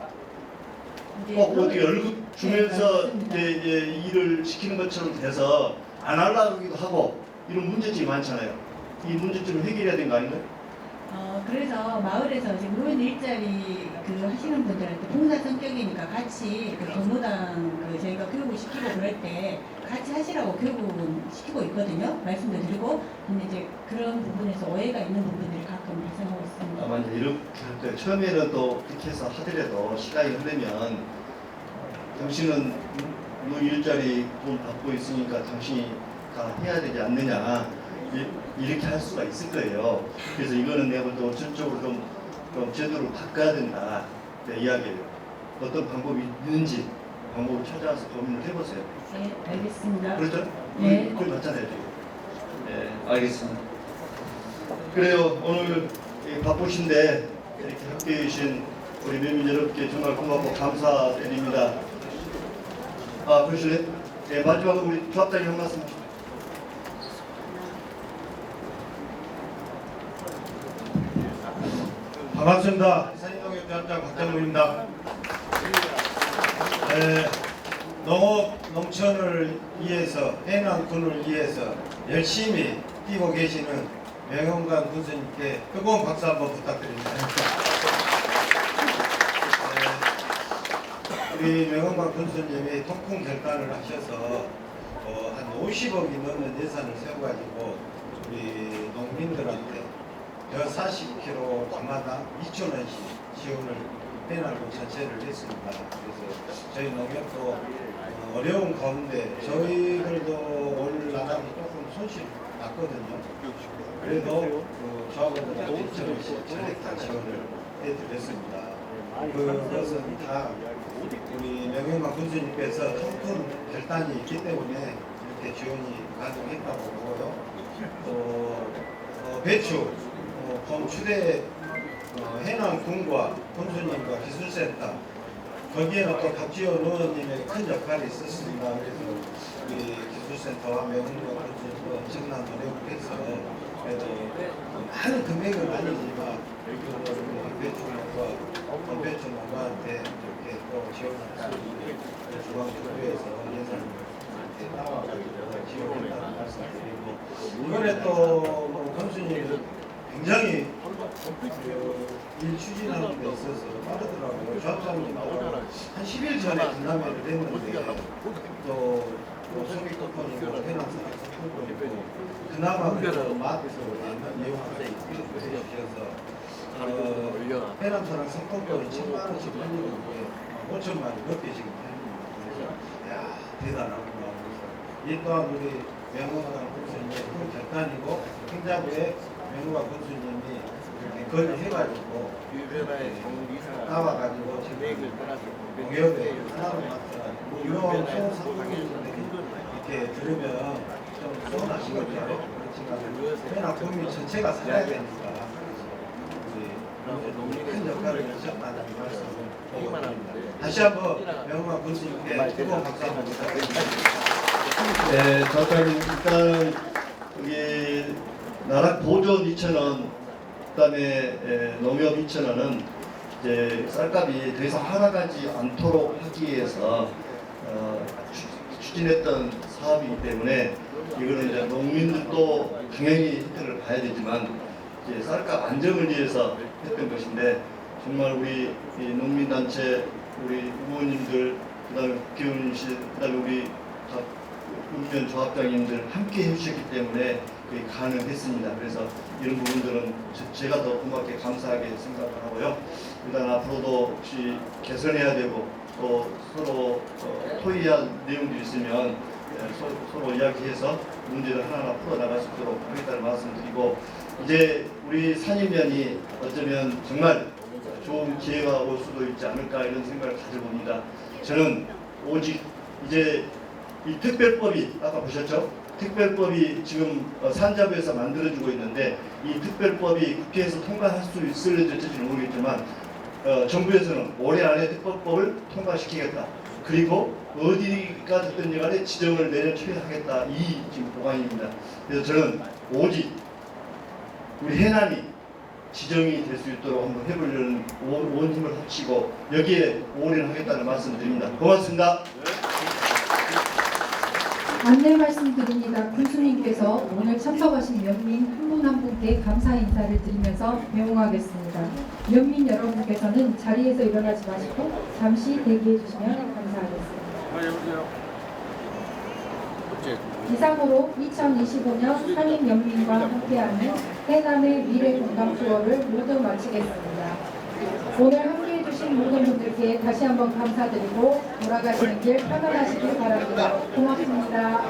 꼭 어떻게 월급 주면서 이제 일을 시키는 것처럼 돼서 안 하려기도 하고 이런 문제점이 많잖아요. 이 문제점을 해결해야 되는 거 아닌가요? 그래서 마을에서 지금 노인 일자리 하시는 분들한테 봉사 성격이니까 같이 경로당 저희가 교육을 시키고 그럴 때 같이 하시라고 교육을 시키고 있거든요. 말씀도 드리고 근데 이제 그런 부분에서 오해가 있는 부분들이 가끔 발생하고 있습니다. 아마 이제 이렇게 처음에는 또 그렇게 해서 하더라도 시간이 흐르면 당신은 노인 일자리 돈 받고 있으니까 당신이 다 해야 되지 않느냐 이렇게 할 수가 있을 거예요. 그래서 이거는 내가 볼 때 전적으로 좀 제도를 바꿔야 된다 이야기예요. 어떤 방법이 있는지 방법을 찾아서 고민을 해보세요. 네, 알겠습니다. 그렇죠? 네. 그걸 맞잖아요 지금. 네, 알겠습니다. 그래요. 오늘 바쁘신데 이렇게 함께해 주신 우리 면민 여러분께 정말 고맙고 감사드립니다. 그러실래요? 네, 마지막으로 우리 조합장님 한 말씀 하시죠. 반갑습니다. 산림농협조합장 박정무입니다. 농업, 농촌을 위해서, 해남군을 위해서 열심히 뛰고 계시는 명영관 군수님께 뜨거운 박수 한번 부탁드립니다. 우리 명영관 군수님이 통풍 결단을 하셔서 한 50억이 넘는 예산을 세워가지고 우리 농민들한테 저 40km 가마다 2,000원씩 지원을 해나고 자체를 했습니다. 그래서 저희 농협도 어려운 가운데 저희들도 올 나라도 조금 손실 났거든요. 그래도 조합원들한테 2,000원씩 전액 지원을 해드렸습니다. 그것은 다 우리 명영관 군수님께서 통큰 결단이 있기 때문에 이렇게 지원이 가능했다고 보고요. 배추 봄추대 해남군과 군수님과 기술센터 거기에는 또 박지원 의원님의 큰 역할이 있었습니다. 그래서 우리 기술센터와 명훈과 군수님과 엄청난 노력을 해서 그래도 많은 금액은 아니지만 배추농과 배추 농가한테 이렇게 또 지원을 할 수 있는 중앙정부에서 예산을 따와가지고 지원했다는 말씀드리고 이번에 또 군수님 굉장히 일 추진하는 데 있어서 빠르더라고요. 조합장님도 한 10일 전에 간담회를 했는데 또 소비쿠폰이고 해남사랑 상품권이고 그나마 마트로 많은 이용하고 해주셔서 해남사랑 상품권이 1,000만원씩 팔리는 게 5천만원 넘게 지금 팔립니다. 그래서 야 대단하구나. 그래서 이 또한 우리 명호관 군수님의 큰 결단이고 행자부의 명우가 군수님이 그걸 해가지고 나와가지고 지금 공연에 하나로 맡아가지고 이런 소상공인들 이렇게 들으면 좀 서운하시겠죠. 그렇지만 회나 국민 전체가 살아야 되니까 큰 역할을 하셨다는 말씀을 보고 있습니다. 다시 한번 명우가 군수님께 뜨거운 박수 한번 부탁드립니다. 네, 저는 일단 여기 나락 보존 2,000원, 그다음에 농협 2,000원은 이제 쌀값이 더 이상 하락하지 않도록 하기 위해서 추진했던 사업이기 때문에 이거는 이제 농민들도 당연히 혜택을 봐야 되지만 이제 쌀값 안정을 위해서 했던 것인데 정말 우리 농민단체, 우리 의원님들, 그다음에 국회의원실, 그다음에 우리 국면 조합장님들 함께 해주셨기 때문에 그게 가능했습니다. 그래서 이런 부분들은 제가 더 고맙게 감사하게 생각을 하고요. 일단 앞으로도 혹시 개선해야 되고 또 서로 토의할 내용들이 있으면 서로 이야기해서 문제를 하나하나 풀어나갈 수 있도록 하겠다는 말씀드리고, 이제 우리 산임면이 어쩌면 정말 좋은 기회가 올 수도 있지 않을까 이런 생각을 가져봅니다. 저는 오직 이제 이 특별법이 아까 보셨죠? 특별법이 지금 산자부에서 만들어지고 있는데 이 특별법이 국회에서 통과할 수 있을지 어쩔지는 모르겠지만 정부에서는 올해 안에 특별법을 통과시키겠다. 그리고 어디가 됐든지 간에 지정을 내년 초에 하겠다. 이 지금 보관입니다. 그래서 저는 오직 우리 해남이 지정이 될 수 있도록 한번 해보려는 온 힘을 합치고 여기에 올인하겠다는 말씀드립니다. 고맙습니다. 안내 말씀드립니다. 군수님께서 오늘 참석하신 연민 한 분 한 분께 감사 인사를 드리면서 명호하겠습니다. 연민 여러분께서는 자리에서 일어나지 마시고 잠시 대기해 주시면 감사하겠습니다. 이상으로 2025년 산림연민과 함께하는 해남의 미래 공감 투어를 모두 마치겠습니다. 오늘 함께해 주신 모든 분들께 다시 한번 감사드리고 돌아가시는 길 편안하시길 바랍니다. 고맙습니다.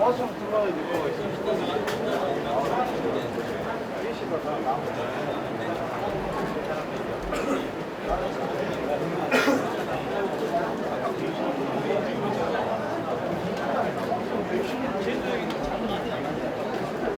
와서 들어가야 될 거가 있어.